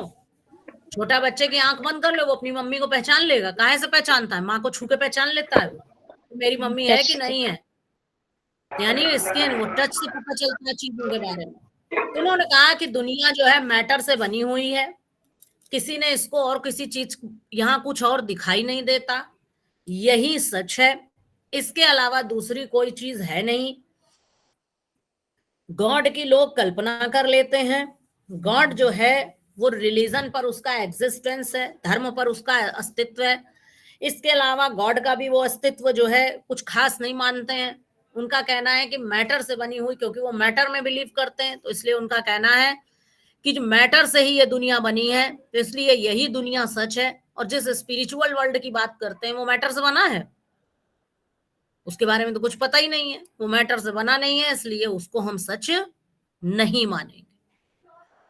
छोटा बच्चे की आंख बंद कर लो, वो अपनी मम्मी को पहचान लेगा। काहे से पहचानता है? माँ को छू के पहचान लेता है वो, मेरी मम्मी है कि नहीं है। यानी स्किन, वो टच से पता चलता है चीजों के बारे में। तो उन्होंने कहा कि दुनिया जो है मैटर से बनी हुई है, किसी ने इसको और किसी चीज, यहाँ कुछ और दिखाई नहीं देता, यही सच है, इसके अलावा दूसरी कोई चीज है नहीं। गॉड की लोग कल्पना कर लेते हैं। गॉड जो है वो रिलीजन पर उसका एग्जिस्टेंस है, धर्म पर उसका अस्तित्व है। इसके अलावा गॉड का भी वो अस्तित्व जो है कुछ खास नहीं मानते हैं। उनका कहना है कि मैटर से बनी हुई, क्योंकि वो मैटर में बिलीव करते हैं, तो इसलिए उनका कहना है कि जो मैटर से ही ये दुनिया बनी है, तो इसलिए यही दुनिया सच है। और जिस स्पिरिचुअल वर्ल्ड की बात करते हैं वो मैटर से बना है, उसके बारे में तो कुछ पता ही नहीं है। वो मैटर से बना नहीं है, इसलिए उसको हम सच नहीं मानेंगे।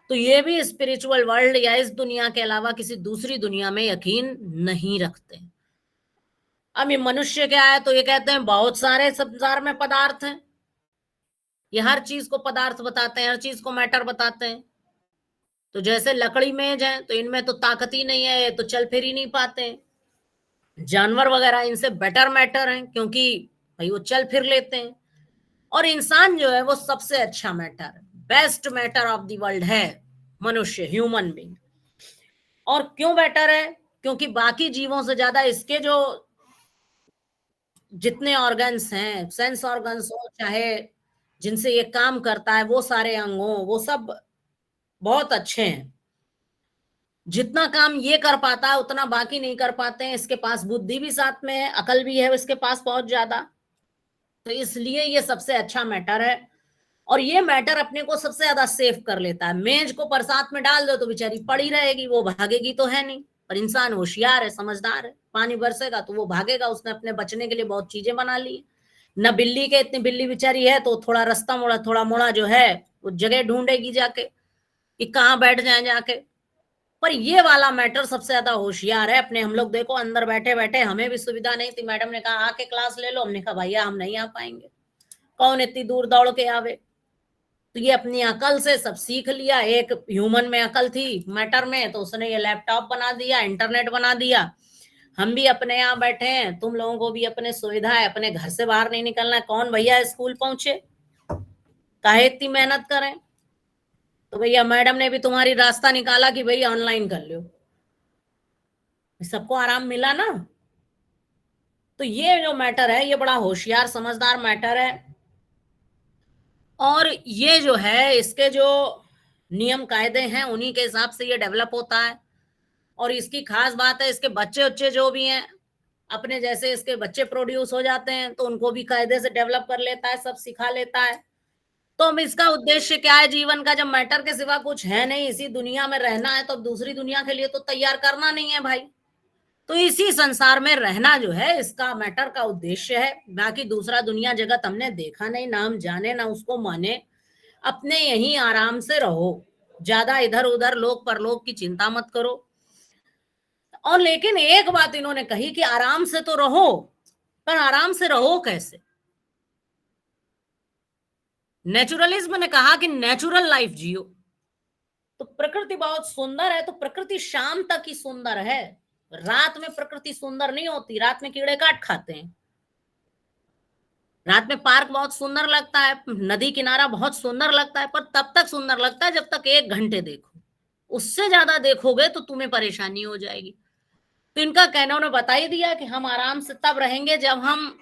तो ये भी स्पिरिचुअल वर्ल्ड या इस दुनिया के अलावा किसी दूसरी दुनिया में यकीन नहीं रखते। अब ये मनुष्य क्या है, तो ये कहते हैं बहुत सारे संसार में पदार्थ हैं, ये हर चीज को पदार्थ बताते हैं, हर चीज को मैटर बताते हैं। तो जैसे लकड़ी मेज है, तो इनमें तो ताकत ही नहीं है, ये तो चल फिर ही नहीं पाते। जानवर वगैरह इनसे बेटर मैटर हैं, क्योंकि भाई वो चल फिर लेते हैं। और इंसान जो है वो सबसे अच्छा matter, best matter of the world है मनुष्य, ह्यूमन बीइंग। और क्यों बेटर है? क्योंकि बाकी जीवों से ज्यादा इसके जो जितने ऑर्गन्स हैं, सेंस ऑर्गन्स हो चाहे जिनसे ये काम करता है, वो सारे अंग हो, वो सब बहुत अच्छे हैं। जितना काम ये कर पाता है उतना बाकी नहीं कर पाते हैं। इसके पास बुद्धि भी साथ में है, अकल भी है इसके पास बहुत ज्यादा, तो इसलिए ये सबसे अच्छा मैटर है। और ये मैटर अपने को सबसे ज्यादा सेफ कर लेता है। मेज को बरसात में डाल दो तो बेचारी पड़ी रहेगी, वो भागेगी तो है नहीं। पर इंसान होशियार है, समझदार है, पानी बरसेगा तो वो भागेगा, उसने अपने बचने के लिए बहुत चीजें बना ली। न बिल्ली के इतनी बिल्ली बेचारी है तो थोड़ा रास्ता मोड़ा, थोड़ा मोड़ा जो है वो जगह ढूंढेगी जाके कि कहाँ बैठ जाए जाके। पर ये वाला मैटर सबसे ज्यादा होशियार है। अपने हम लोग देखो अंदर बैठे बैठे, हमें भी सुविधा नहीं थी, मैडम ने कहा आके क्लास ले लो, हमने कहा भैया हम नहीं आ पाएंगे, कौन इतनी दूर दौड़ के आवे। तो ये अपनी अकल से सब सीख लिया। एक ह्यूमन में अकल थी मैटर में, तो उसने ये लैपटॉप बना दिया, इंटरनेट बना दिया। हम भी अपने यहाँ बैठे हैं, तुम लोगों को भी अपने सुविधा है, अपने घर से बाहर नहीं निकलना है। कौन भैया स्कूल पहुंचे, काहे इतनी मेहनत करें? तो भैया मैडम ने भी तुम्हारी रास्ता निकाला कि भैया ऑनलाइन कर लो, सबको आराम मिला ना। तो ये जो मैटर है ये बड़ा होशियार समझदार मैटर है, और ये जो है इसके जो नियम कायदे हैं उन्हीं के हिसाब से ये डेवलप होता है। और इसकी खास बात है, इसके बच्चे उच्चे जो भी हैं, अपने जैसे इसके बच्चे प्रोड्यूस हो जाते हैं तो उनको भी कायदे से डेवलप कर लेता है, सब सिखा लेता है। तो अब इसका उद्देश्य क्या है जीवन का? जब मैटर के सिवा कुछ है नहीं, इसी दुनिया में रहना है, तो अब दूसरी दुनिया के लिए तो तैयार करना नहीं है भाई। तो इसी संसार में रहना जो है इसका मैटर का उद्देश्य है। बाकी दूसरा दुनिया जगत हमने देखा नहीं, ना हम जाने ना उसको माने। अपने यहीं आराम से रहो, ज्यादा इधर उधर लोक परलोक की चिंता मत करो। और लेकिन एक बात इन्होंने कही कि आराम से तो रहो, पर आराम से रहो कैसे? नेचुरलिज्म ने कहा कि नेचुरल लाइफ जियो। तो प्रकृति बहुत सुंदर है, तो प्रकृति शाम तक ही सुंदर है, रात में प्रकृति सुंदर नहीं होती। रात में कीड़े काट खाते हैं। रात में पार्क बहुत सुंदर लगता है, नदी किनारा बहुत सुंदर लगता है, पर तब तक सुंदर लगता है जब तक 1 घंटे देखो। उससे ज्यादा देखोगे तो तुम्हें परेशानी हो जाएगी। तो इनका कहना उन्होंने बता ही दिया कि हम आराम से तब रहेंगे जब हम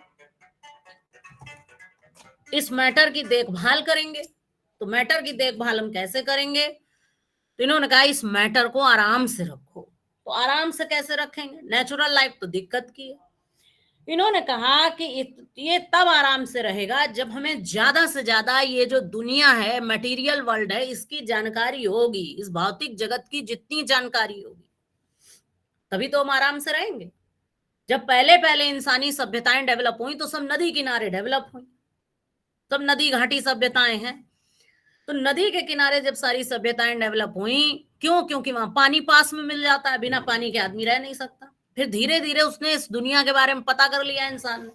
इस मैटर की देखभाल करेंगे। तो मैटर की देखभाल हम कैसे करेंगे? तो इन्होंने कहा इस मैटर को आराम से रखो। तो आराम से कैसे रखेंगे? नेचुरल लाइफ तो दिक्कत की है। इन्होंने कहा कि ये तब आराम से रहेगा जब हमें ज्यादा से ज्यादा ये जो दुनिया है, मटेरियल वर्ल्ड है, इसकी जानकारी होगी। इस भौतिक जगत की जितनी जानकारी होगी तभी तो हम आराम से रहेंगे। जब पहले पहले इंसानी सभ्यताएं डेवलप हुई तो सब नदी किनारे डेवलप हुई, सब नदी घाटी सभ्यताएं हैं। तो नदी के किनारे जब सारी सभ्यताएं डेवलप हुई, क्यों? क्योंकि वहां पानी पास में मिल जाता है, बिना पानी के आदमी रह नहीं सकता। फिर धीरे धीरे उसने इस दुनिया के बारे में पता कर लिया इंसान ने,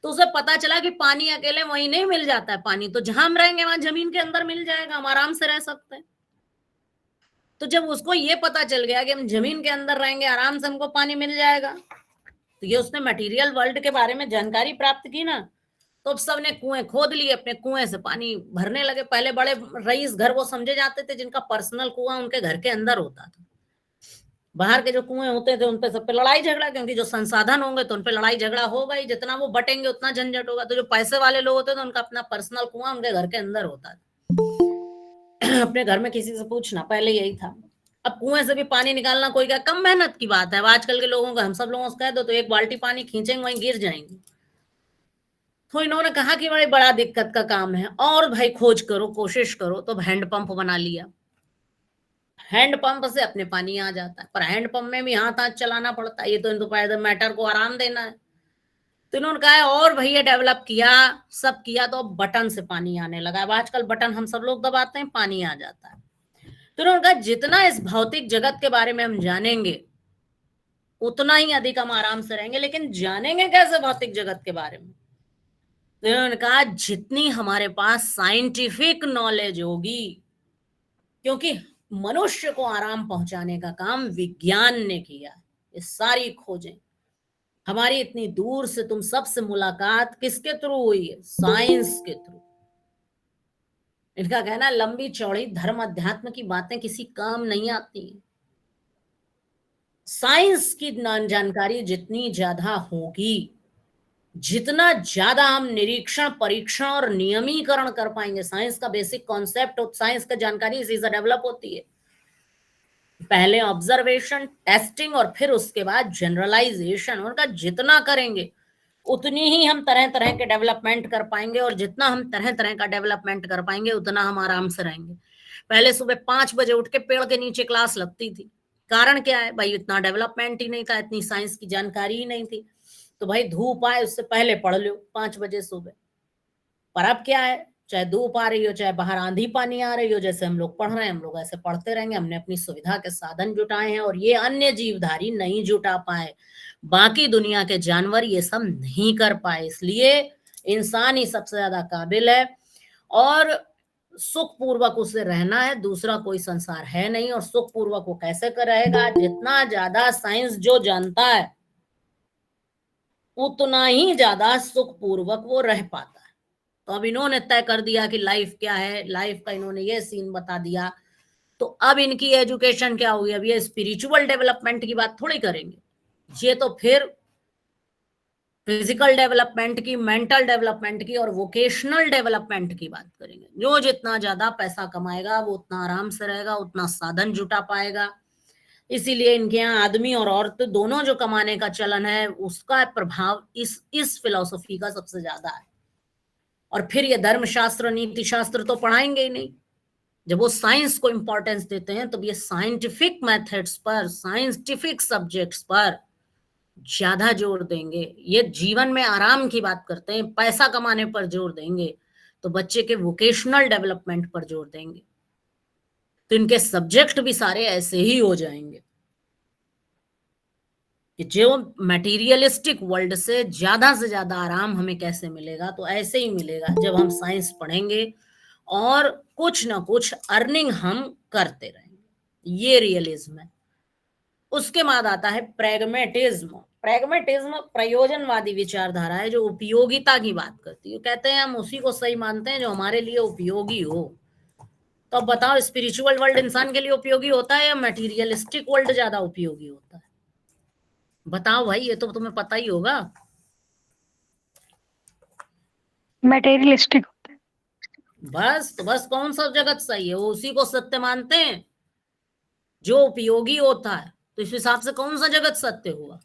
तो उसे पता चला कि पानी अकेले वहीं नहीं मिल जाता है। पानी तो जहां हम रहेंगे वहां जमीन के अंदर मिल जाएगा, हम आराम से रह सकते हैं। तो जब उसको ये पता चल गया कि हम जमीन के अंदर रहेंगे, आराम से हमको पानी मिल जाएगा, तो ये उसने मटेरियल वर्ल्ड के बारे में जानकारी प्राप्त की ना। तो अब सबने कुएं खोद लिए, अपने कुएं से पानी भरने लगे। पहले बड़े रईस घर वो समझे जाते थे जिनका पर्सनल कुआं उनके घर के अंदर होता था। बाहर के जो कुएं होते थे उन पे सब पे लड़ाई झगड़ा, क्योंकि जो संसाधन होंगे तो उन पे लड़ाई झगड़ा होगा ही, जितना वो बटेंगे उतना झंझट होगा। तो जो पैसे वाले लोग होते थे उनका अपना पर्सनल कुआं उनके घर के अंदर होता था। अपने घर में किसी से पूछना, पहले यही था। अब कुएं से भी पानी निकालना कोई क्या कम मेहनत की बात है? अब आजकल के लोगों को हम सब लोगों से कह दो तो 1 बाल्टी पानी खींचेंगे वहीं गिर जाएंगे। तो इन्होंने कहा कि बड़ी बड़ा दिक्कत का काम है, और भाई खोज करो, कोशिश करो। तो हैंडपंप बना लिया। हैंडपंप से अपने पानी आ जाता है, पर हैंडपंप में भी हाथ हाथ चलाना पड़ता है। ये तो इनको मैटर को आराम देना है। तो इन्होंने कहा और भैया डेवलप किया, सब किया, तो बटन से पानी आने लगा। अब आजकल बटन हम सब लोग दबाते हैं, पानी आ जाता है। तो उन्होंने कहा जितना इस भौतिक जगत के बारे में हम जानेंगे उतना ही अधिक हम आराम से रहेंगे। लेकिन जानेंगे कैसे भौतिक जगत के बारे में? तो उन्होंने कहा जितनी हमारे पास साइंटिफिक नॉलेज होगी, क्योंकि मनुष्य को आराम पहुंचाने का काम विज्ञान ने किया। ये सारी खोजें हमारी इतनी दूर से तुम सबसे मुलाकात किसके थ्रू हुई है? साइंस के थ्रू। इनका कहना लंबी चौड़ी धर्म अध्यात्म की बातें किसी काम नहीं आती। साइंस की जानकारी जितनी ज्यादा होगी, जितना ज्यादा हम निरीक्षण, परीक्षण और नियमीकरण कर पाएंगे। साइंस का बेसिक कॉन्सेप्ट, साइंस का जानकारी इसी से डेवलप होती है। पहले ऑब्जर्वेशन, टेस्टिंग और फिर उसके बाद जनरलाइजेशन। उनका जितना करेंगे उतनी ही हम तरह तरह के डेवलपमेंट कर पाएंगे, और जितना हम तरह तरह का डेवलपमेंट कर पाएंगे उतना हम आराम से रहेंगे। पहले सुबह 5 बजे उठ के पेड़ के नीचे क्लास लगती थी। कारण क्या है भाई? इतना डेवलपमेंट ही नहीं था, इतनी साइंस की जानकारी ही नहीं थी। तो भाई धूप आए उससे पहले पढ़ लो 5 बजे सुबह। पर अब क्या है, चाहे धूप आ रही हो, चाहे बाहर आंधी पानी आ रही हो, जैसे हम लोग पढ़ रहे हैं हम लोग ऐसे पढ़ते रहेंगे। हमने अपनी सुविधा के साधन जुटाए हैं, और ये अन्य जीवधारी नहीं जुटा पाए। बाकी दुनिया के जानवर ये सब नहीं कर पाए, इसलिए इंसान ही सबसे ज्यादा काबिल है। और सुख पूर्वक उसे रहना है, दूसरा कोई संसार है नहीं। और सुख पूर्वक वो कैसे कर रहेगा? जितना ज्यादा साइंस जो जानता है उतना ही ज्यादा सुख पूर्वक वो रह पाता है। तो अब इन्होंने तय कर दिया कि लाइफ क्या है, लाइफ का इन्होंने ये सीन बता दिया। तो अब इनकी एजुकेशन क्या होगी? अब ये स्पिरिचुअल डेवलपमेंट की बात थोड़ी करेंगे, ये तो फिर फिजिकल डेवलपमेंट की, मेंटल डेवलपमेंट की और वोकेशनल डेवलपमेंट की बात करेंगे। जो जितना ज्यादा पैसा कमाएगा वो उतना आराम से रहेगा, उतना साधन जुटा पाएगा। इसीलिए इनके यहाँ आदमी और औरत दोनों जो कमाने का चलन है उसका प्रभाव इस फिलॉसफी का सबसे ज्यादा है। और फिर ये धर्मशास्त्र नीति शास्त्र तो पढ़ाएंगे ही नहीं। जब वो साइंस को इंपॉर्टेंस देते हैं तो ये साइंटिफिक मेथड्स पर, साइंटिफिक सब्जेक्ट्स पर ज्यादा जोर देंगे। ये जीवन में आराम की बात करते हैं, पैसा कमाने पर जोर देंगे, तो बच्चे के वोकेशनल डेवलपमेंट पर जोर देंगे। तो इनके सब्जेक्ट भी सारे ऐसे ही हो जाएंगे कि जो मटेरियलिस्टिक वर्ल्ड से ज्यादा आराम हमें कैसे मिलेगा, तो ऐसे ही मिलेगा जब हम साइंस पढ़ेंगे और कुछ ना कुछ अर्निंग हम करते रहेंगे। ये रियलिज्म है। उसके बाद आता है प्रैग्मेटिज्म। प्रैग्मेटिज्म प्रयोजनवादी विचारधारा है जो उपयोगिता की बात करती है। कहते हैं हम उसी को सही मानते हैं जो हमारे लिए उपयोगी हो। तो अब बताओ, स्पिरिचुअल वर्ल्ड इंसान के लिए उपयोगी होता है या मटेरियलिस्टिक वर्ल्ड ज्यादा उपयोगी होता है? बताओ भाई, ये तो तुम्हें पता ही होगा। मटेरियलिस्टिक होता है। बस तो बस कौन सा जगत सही है? वो उसी को सत्य मानते हैं जो उपयोगी होता है। तो इस हिसाब से कौन सा जगत सत्य हुआ?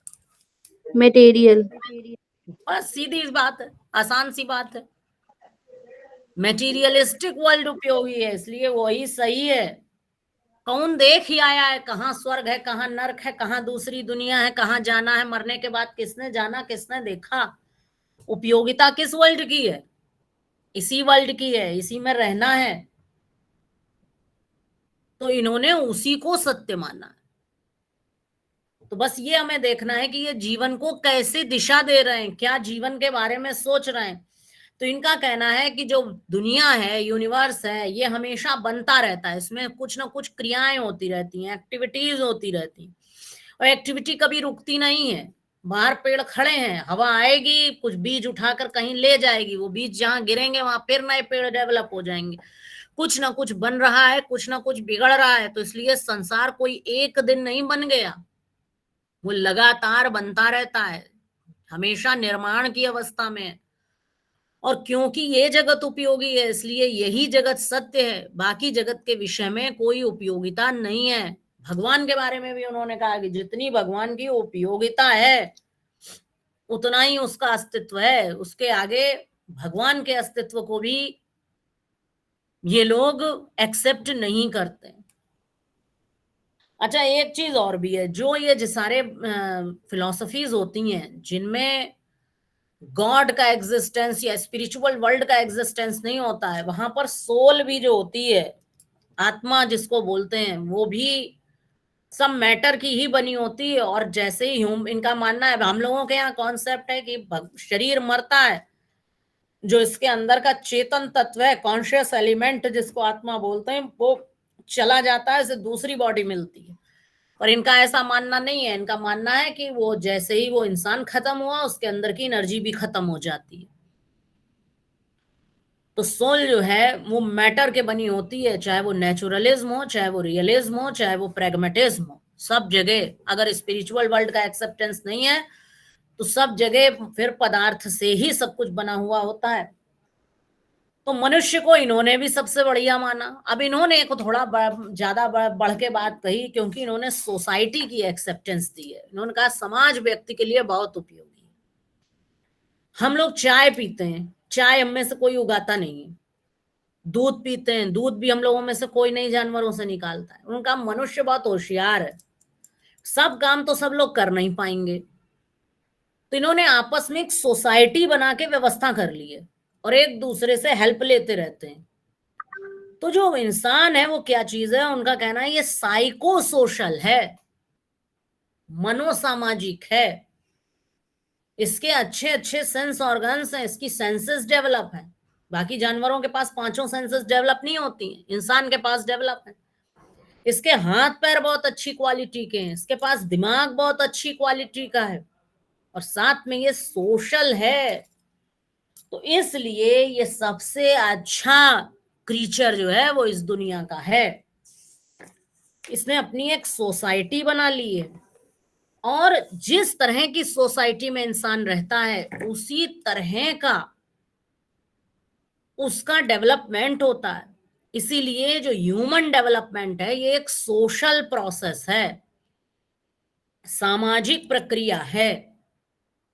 मटेरियल। बस सीधी बात है, आसान सी बात है। मटेरियलिस्टिक वर्ल्ड उपयोगी है इसलिए वही सही है। कौन देख ही आया है कहाँ स्वर्ग है, कहाँ नरक है, कहाँ दूसरी दुनिया है, कहाँ जाना है मरने के बाद? किसने जाना, किसने देखा? उपयोगिता किस वर्ल्ड की है? इसी वर्ल्ड की है, इसी में रहना है। तो इन्होंने उसी को सत्य माना है। तो बस ये हमें देखना है कि ये जीवन को कैसे दिशा दे रहे हैं, क्या जीवन के बारे में सोच रहे हैं। तो इनका कहना है कि जो दुनिया है, यूनिवर्स है, ये हमेशा बनता रहता है। इसमें कुछ ना कुछ क्रियाएं होती रहती हैं, एक्टिविटीज होती रहती हैं, और एक्टिविटी कभी रुकती नहीं है। बाहर पेड़ खड़े हैं, हवा आएगी, कुछ बीज उठाकर कहीं ले जाएगी, वो बीज जहां गिरेंगे वहां फिर नए पेड़ डेवलप हो जाएंगे। कुछ ना कुछ बन रहा है, कुछ ना कुछ बिगड़ रहा है। तो इसलिए संसार कोई एक दिन नहीं बन गया, वो लगातार बनता रहता है, हमेशा निर्माण की अवस्था में है। और क्योंकि ये जगत उपयोगी है इसलिए यही जगत सत्य है, बाकी जगत के विषय में कोई उपयोगिता नहीं है। भगवान के बारे में भी उन्होंने कहा कि जितनी भगवान की उपयोगिता है उतना ही उसका अस्तित्व है। उसके आगे भगवान के अस्तित्व को भी ये लोग एक्सेप्ट नहीं करते। अच्छा, एक चीज और भी है, जो ये सारे फिलॉसफीज होती हैं जिनमें गॉड का एग्जिस्टेंस या स्पिरिचुअल वर्ल्ड का एग्जिस्टेंस नहीं होता है, वहां पर सोल भी जो होती है, आत्मा जिसको बोलते हैं, वो भी सब मैटर की ही बनी होती है। और जैसे ही इनका मानना है, हम लोगों के यहाँ कॉन्सेप्ट है कि शरीर मरता है, जो इसके अंदर का चेतन तत्व है, कॉन्शियस एलिमेंट जिसको आत्मा बोलते हैं, वो चला जाता है, इसे दूसरी बॉडी मिलती है। पर इनका ऐसा मानना नहीं है। इनका मानना है कि वो जैसे ही वो इंसान खत्म हुआ, उसके अंदर की एनर्जी भी खत्म हो जाती है। तो सोल जो है वो मैटर के बनी होती है, चाहे वो नेचुरलिज्म हो, चाहे वो रियलिज्म हो, चाहे वो प्रैग्मेटिज्म हो। सब जगह अगर स्पिरिचुअल वर्ल्ड का एक्सेप्टेंस नहीं है तो सब जगह फिर पदार्थ से ही सब कुछ बना हुआ होता है। तो मनुष्य को इन्होंने भी सबसे बढ़िया माना। अब इन्होंने एक थोड़ा ज्यादा बढ़ के बात कही, क्योंकि इन्होंने सोसाइटी की एक्सेप्टेंस दी है। इन्होंने कहा समाज व्यक्ति के लिए बहुत उपयोगी है। हम लोग चाय पीते हैं, चाय हम में से कोई उगाता नहीं है। दूध पीते हैं, दूध भी हम लोगों में से कोई नहीं जानवरों से निकालता है। उनका मनुष्य बहुत होशियार है, सब काम तो सब लोग कर नहीं पाएंगे। तो इन्होंने आपस में एक सोसाइटी बना के व्यवस्था कर ली है और एक दूसरे से हेल्प लेते रहते हैं। तो जो इंसान है वो क्या चीज है? उनका कहना है ये साइको सोशल है, मनोसामाजिक है। इसके अच्छे अच्छे सेंस ऑर्गन्स हैं, इसकी सेंसेस डेवलप है, बाकी जानवरों के पास पांचों सेंसेस डेवलप नहीं होती हैं, इंसान के पास डेवलप है। इसके हाथ पैर बहुत अच्छी क्वालिटी के हैं, इसके पास दिमाग बहुत अच्छी क्वालिटी का है, और साथ में ये सोशल है। तो इसलिए ये सबसे अच्छा क्रीचर जो है वो इस दुनिया का है। इसने अपनी एक सोसाइटी बना ली है, और जिस तरह की सोसाइटी में इंसान रहता है उसी तरह का उसका डेवलपमेंट होता है। इसीलिए जो ह्यूमन डेवलपमेंट है ये एक सोशल प्रोसेस है, सामाजिक प्रक्रिया है।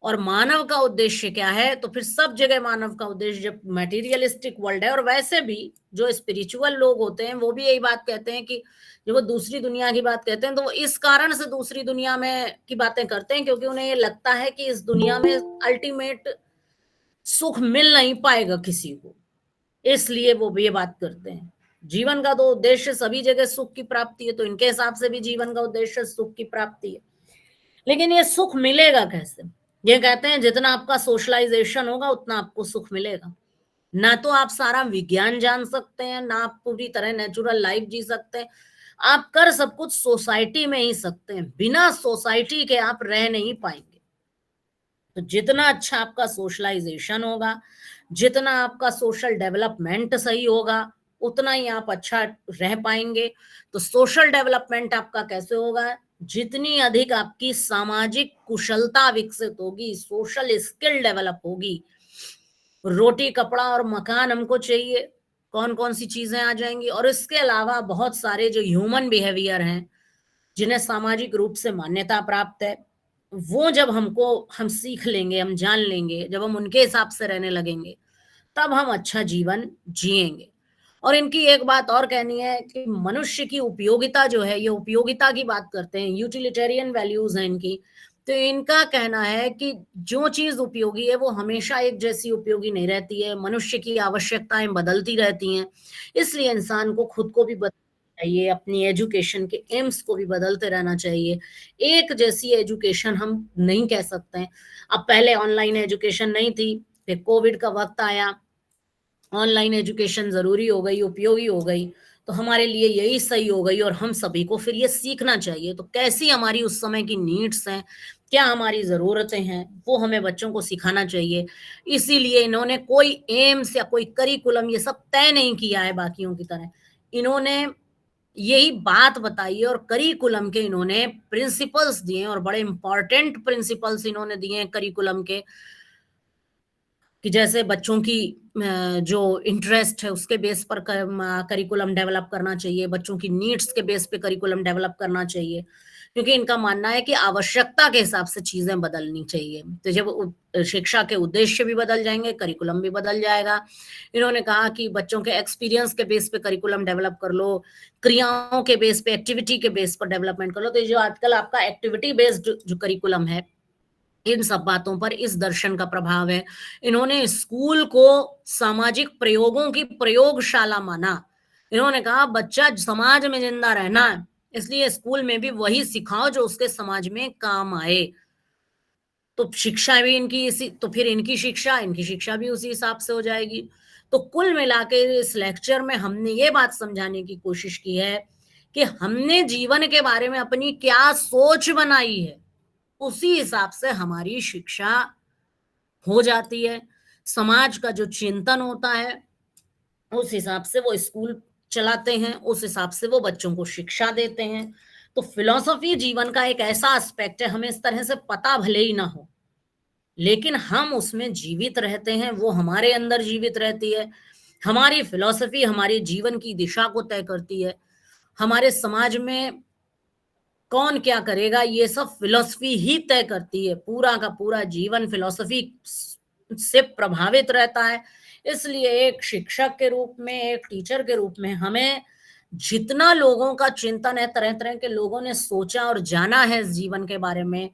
और मानव का उद्देश्य क्या है? तो फिर सब जगह मानव का उद्देश्य, जब मटेरियलिस्टिक वर्ल्ड है, और वैसे भी जो स्पिरिचुअल लोग होते हैं वो भी यही बात कहते हैं कि जब वो दूसरी दुनिया की बात कहते हैं तो वो इस कारण से दूसरी दुनिया में की बातें करते हैं क्योंकि उन्हें ये लगता है कि इस दुनिया में अल्टीमेट सुख मिल नहीं पाएगा किसी को, इसलिए वो भी ये बात करते हैं। जीवन का तो उद्देश्य सभी जगह सुख की प्राप्ति है, तो इनके हिसाब से भी जीवन का उद्देश्य सुख की प्राप्ति है। लेकिन ये सुख मिलेगा कैसे? ये कहते हैं जितना आपका सोशलाइजेशन होगा उतना आपको सुख मिलेगा। ना तो आप सारा विज्ञान जान सकते हैं, ना आप पूरी तरह नेचुरल लाइफ जी सकते हैं। आप कर सब कुछ सोसाइटी में ही सकते हैं, बिना सोसाइटी के आप रह नहीं पाएंगे। तो जितना अच्छा आपका सोशलाइजेशन होगा, जितना आपका सोशल डेवलपमेंट सही होगा, उतना ही आप अच्छा रह पाएंगे। तो सोशल डेवलपमेंट आपका कैसे होगा? जितनी अधिक आपकी सामाजिक कुशलता विकसित होगी, सोशल स्किल डेवलप होगी। रोटी कपड़ा और मकान हमको चाहिए, कौन कौन सी चीजें आ जाएंगी। और इसके अलावा बहुत सारे जो ह्यूमन बिहेवियर हैं जिन्हें सामाजिक रूप से मान्यता प्राप्त है, वो जब हम सीख लेंगे, हम जान लेंगे, जब हम उनके हिसाब से रहने लगेंगे तब हम अच्छा जीवन जिएंगे। और इनकी एक बात और कहनी है कि मनुष्य की उपयोगिता जो है, ये उपयोगिता की बात करते हैं, यूटिलिटेरियन वैल्यूज हैं इनकी। तो इनका कहना है कि जो चीज उपयोगी है वो हमेशा एक जैसी उपयोगी नहीं रहती है, मनुष्य की आवश्यकताएं बदलती रहती हैं। इसलिए इंसान को खुद को भी बदलना चाहिए, अपनी एजुकेशन के एम्स को भी बदलते रहना चाहिए। एक जैसी एजुकेशन हम नहीं कह सकते हैं। अब पहले ऑनलाइन एजुकेशन नहीं थी, फिर कोविड का वक्त आया, ऑनलाइन एजुकेशन जरूरी हो गई, उपयोगी हो गई, तो हमारे लिए यही सही हो गई और हम सभी को फिर ये सीखना चाहिए। तो कैसी हमारी उस समय की नीड्स हैं, क्या हमारी जरूरतें हैं, वो हमें बच्चों को सिखाना चाहिए। इसीलिए इन्होंने कोई एम्स या कोई करिकुलम ये सब तय नहीं किया है बाकियों की तरह। इन्होंने यही बात बताई है और करिकुलम के इन्होंने प्रिंसिपल्स दिए हैं, और बड़े इंपॉर्टेंट प्रिंसिपल्स इन्होंने दिए हैं करिकुलम के, कि जैसे बच्चों की जो इंटरेस्ट है उसके बेस पर करिकुलम डेवलप करना चाहिए, बच्चों की नीड्स के बेस पे करिकुलम डेवलप करना चाहिए, क्योंकि इनका मानना है कि आवश्यकता के हिसाब से चीजें बदलनी चाहिए। तो जब शिक्षा के उद्देश्य भी बदल जाएंगे, करिकुलम भी बदल जाएगा। इन्होंने कहा कि बच्चों के एक्सपीरियंस के बेस पे करिकुलम डेवलप कर लो, क्रियाओं के बेस पे, एक्टिविटी के बेस पर डेवलपमेंट कर लो। तो जो आजकल आपका एक्टिविटी बेस्ड जो करिकुलम है, इन सब बातों पर इस दर्शन का प्रभाव है। इन्होंने स्कूल को सामाजिक प्रयोगों की प्रयोगशाला माना। इन्होंने कहा बच्चा समाज में जिंदा रहना है, इसलिए स्कूल में भी वही सिखाओ जो उसके समाज में काम आए। तो शिक्षा भी इनकी इसी, तो फिर इनकी शिक्षा भी उसी हिसाब से हो जाएगी। तो कुल मिला के इस लेक्चर में हमने ये बात समझाने की कोशिश की है कि हमने जीवन के बारे में अपनी क्या सोच बनाई है, उसी हिसाब से हमारी शिक्षा हो जाती है। समाज का जो चिंतन होता है उस हिसाब से वो स्कूल चलाते हैं, उस हिसाब से वो बच्चों को शिक्षा देते हैं। तो फिलॉसफी जीवन का एक ऐसा एस्पेक्ट है, हमें इस तरह से पता भले ही ना हो, लेकिन हम उसमें जीवित रहते हैं, वो हमारे अंदर जीवित रहती है। हमारी फिलॉसफी हमारे जीवन की दिशा को तय करती है। हमारे समाज में कौन क्या करेगा ये सब फिलॉसफी ही तय करती है। पूरा का पूरा जीवन फिलॉसफी से प्रभावित रहता है। इसलिए एक शिक्षक के रूप में, एक टीचर के रूप में हमें जितना लोगों का चिंतन है, तरह तरह के लोगों ने सोचा और जाना है इस जीवन के बारे में,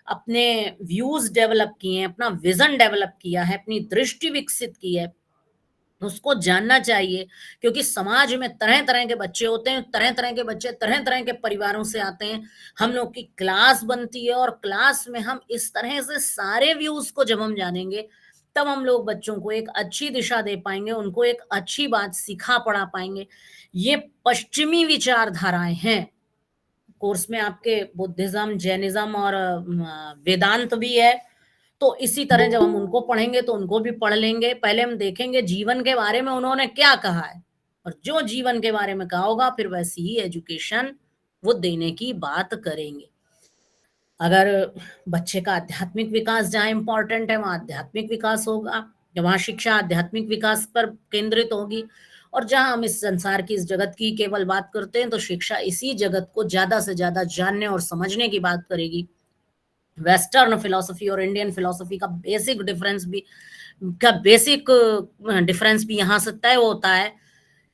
अपने व्यूज डेवलप किए हैं, अपना विजन डेवलप किया है, अपनी दृष्टि विकसित की है, उसको जानना चाहिए। क्योंकि समाज में तरह तरह के बच्चे होते हैं, तरह तरह के बच्चे तरह तरह के परिवारों से आते हैं। हम लोग की क्लास बनती है और क्लास में हम इस तरह से सारे व्यूज को जब हम जानेंगे तब हम लोग बच्चों को एक अच्छी दिशा दे पाएंगे, उनको एक अच्छी बात सिखा पढ़ा पाएंगे। ये पश्चिमी विचारधाराएं हैं। कोर्स में आपके बुद्धिज्म, जैनिज्म और वेदांत भी है। तो इसी तरह जब हम उनको पढ़ेंगे तो उनको भी पढ़ लेंगे। पहले हम देखेंगे जीवन के बारे में उन्होंने क्या कहा है, और जो जीवन के बारे में कहा होगा फिर वैसी ही एजुकेशन वो देने की बात करेंगे। अगर बच्चे का आध्यात्मिक विकास जहाँ इम्पोर्टेंट है वहाँ आध्यात्मिक विकास होगा, वहाँ शिक्षा आध्यात्मिक विकास पर केंद्रित होगी। और जहाँ हम इस संसार की, इस जगत की केवल बात करते हैं तो शिक्षा इसी जगत को ज्यादा से ज्यादा जानने और समझने की बात करेगी। वेस्टर्न फिलॉसफी और इंडियन फिलॉसफी का बेसिक डिफरेंस भी यहाँ से तय होता है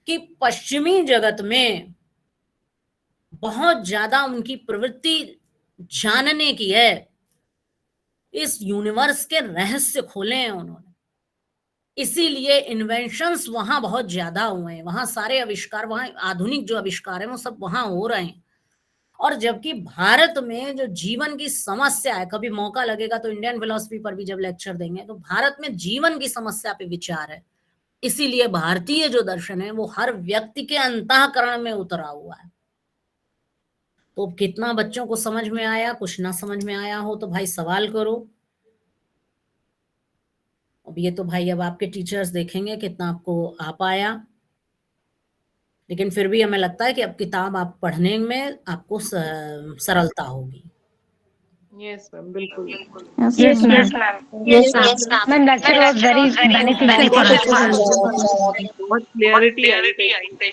कि पश्चिमी जगत में बहुत ज्यादा उनकी प्रवृत्ति जानने की है, इस यूनिवर्स के रहस्य खोले हैं उन्होंने, इसीलिए इन्वेंशंस वहां बहुत ज्यादा हुए हैं। वहां सारे आविष्कार, वहां आधुनिक जो आविष्कार है वो सब वहां हो रहे हैं। और जबकि भारत में जो जीवन की समस्या है, कभी मौका लगेगा तो इंडियन फिलॉसफी पर भी जब लेक्चर देंगे, तो भारत में जीवन की समस्या पे विचार है। इसीलिए भारतीय जो दर्शन है वो हर व्यक्ति के अंतःकरण में उतरा हुआ है। तो कितना बच्चों को समझ में आया, कुछ ना समझ में आया हो तो भाई सवाल करो। अब ये तो भाई अब आपके टीचर्स देखेंगे कितना आपको आ पाया, लेकिन फिर भी हमें लगता है कि अब किताब आप पढ़ने में आपको सरलता होगी। यस मैम, बिल्कुल। Yes ma'am. Ma'am lecture was very beneficial for us. बहुत क्लियरिटी आई।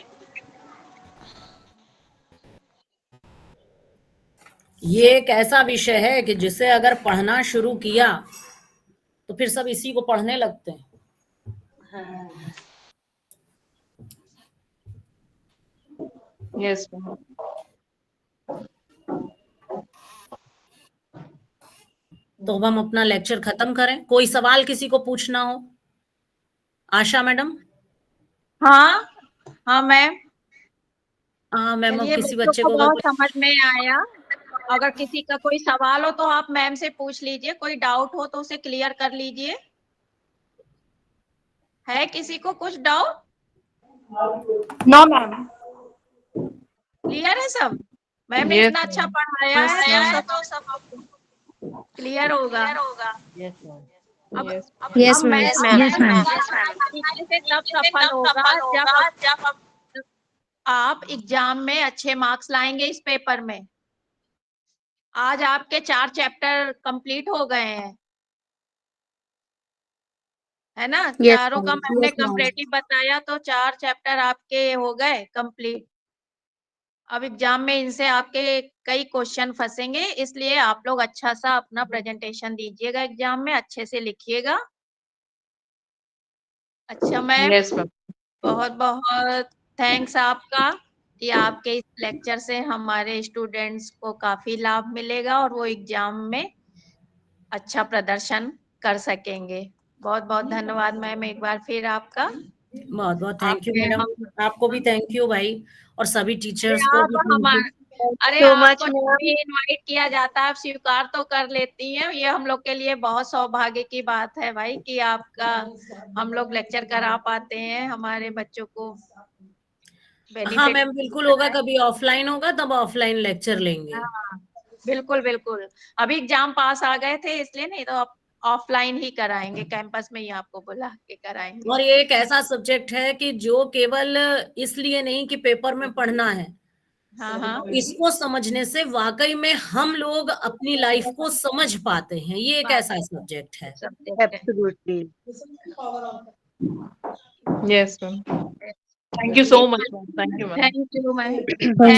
ये एक ऐसा विषय है कि जिसे अगर पढ़ना शुरू किया तो फिर सब इसी को पढ़ने लगते हैं। Yes ma'am. तो अब हम अपना लेक्चर खत्म करें। कोई सवाल किसी को पूछना हो? आशा मैडम? हाँ मैम। हाँ मैम, अब किसी बच्चों बच्चे को को बहुत समझ में आया। अगर किसी का कोई सवाल हो तो आप मैम से पूछ लीजिए, कोई डाउट हो तो उसे क्लियर कर लीजिए। है किसी को कुछ डाउट? No ma'am. क्लियर है सब? मैम ने इतना अच्छा पढ़ाया है तो सब क्लियर होगा। Yes ma'am. अब यस मैम। Yes ma'am. से तब सफल होगा जब आप एग्जाम में अच्छे मार्क्स लाएंगे इस पेपर में। आज आपके 4 चैप्टर कंप्लीट हो गए हैं, है ना? Yes, चारों का ma'am. मैंने Yes, ma'am. कंपैरेटिव बताया तो 4 चैप्टर आपके हो गए कंप्लीट। अब एग्जाम में इनसे आपके कई क्वेश्चन फंसेंगे, इसलिए आप लोग अच्छा सा अपना प्रेजेंटेशन दीजिएगा, एग्जाम में अच्छे से लिखिएगा। अच्छा मैम, यस मैम। बहुत बहुत थैंक्स आपका कि आपके इस लेक्चर से हमारे स्टूडेंट्स को काफी लाभ मिलेगा और वो एग्जाम में अच्छा प्रदर्शन कर सकेंगे। बहुत बहुत धन्यवाद मैम एक बार फिर आपका। बहुत बहुत थैंक यू मैडम। आपको भी थैंक यू भाई, और सभी टीचर्स को भी अरे आपको भी इनवाइट किया जाता है, आप स्वीकार तो कर लेती हैं। ये हम लोग के लिए बहुत सौभाग्य की बात है भाई कि आपका हम लोग लेक्चर करा पाते हैं हमारे बच्चों को। हाँ मैम, बिल्कुल होगा। कभी ऑफलाइन होगा तब ऑफलाइन लेक्चर लेंगे। हाँ, बिल्कुल बिल्कुल। अभी एग्जाम पास आ गए थे इसलिए, नहीं तो ऑफलाइन ही कराएंगे, कैंपस में ही आपको बुला के कराएंगे। और ये एक ऐसा सब्जेक्ट है कि जो केवल इसलिए नहीं कि पेपर में पढ़ना है, हाँ इसको समझने से वाकई में हम लोग अपनी लाइफ को समझ पाते हैं। ये एक ऐसा सब्जेक्ट है। Absolutely. Yes ma'am. Thank you so much ma'am. Thank you ma'am. Thank you ma'am.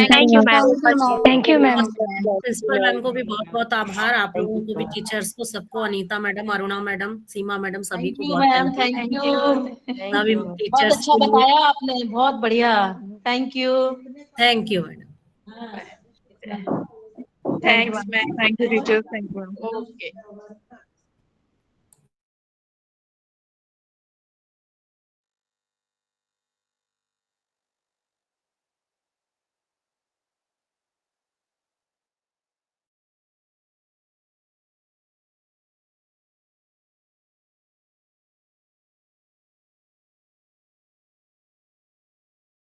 Thank you ma'am. Thank you ma'am. Principal ma'am को भी बहुत बहुत आभार, आप लोगों को भी, टीचर्स को, सबको, अनीता मैडम, अरुणा मैडम, सीमा मैडम, सभी को बहुत थैंक यू। सभी बहुत टीचर्स अच्छा बताया आपने, बहुत बढ़िया। Thank you. Madam. Thanks ma'am. Thank you teachers. Thank you ma'am. Okay.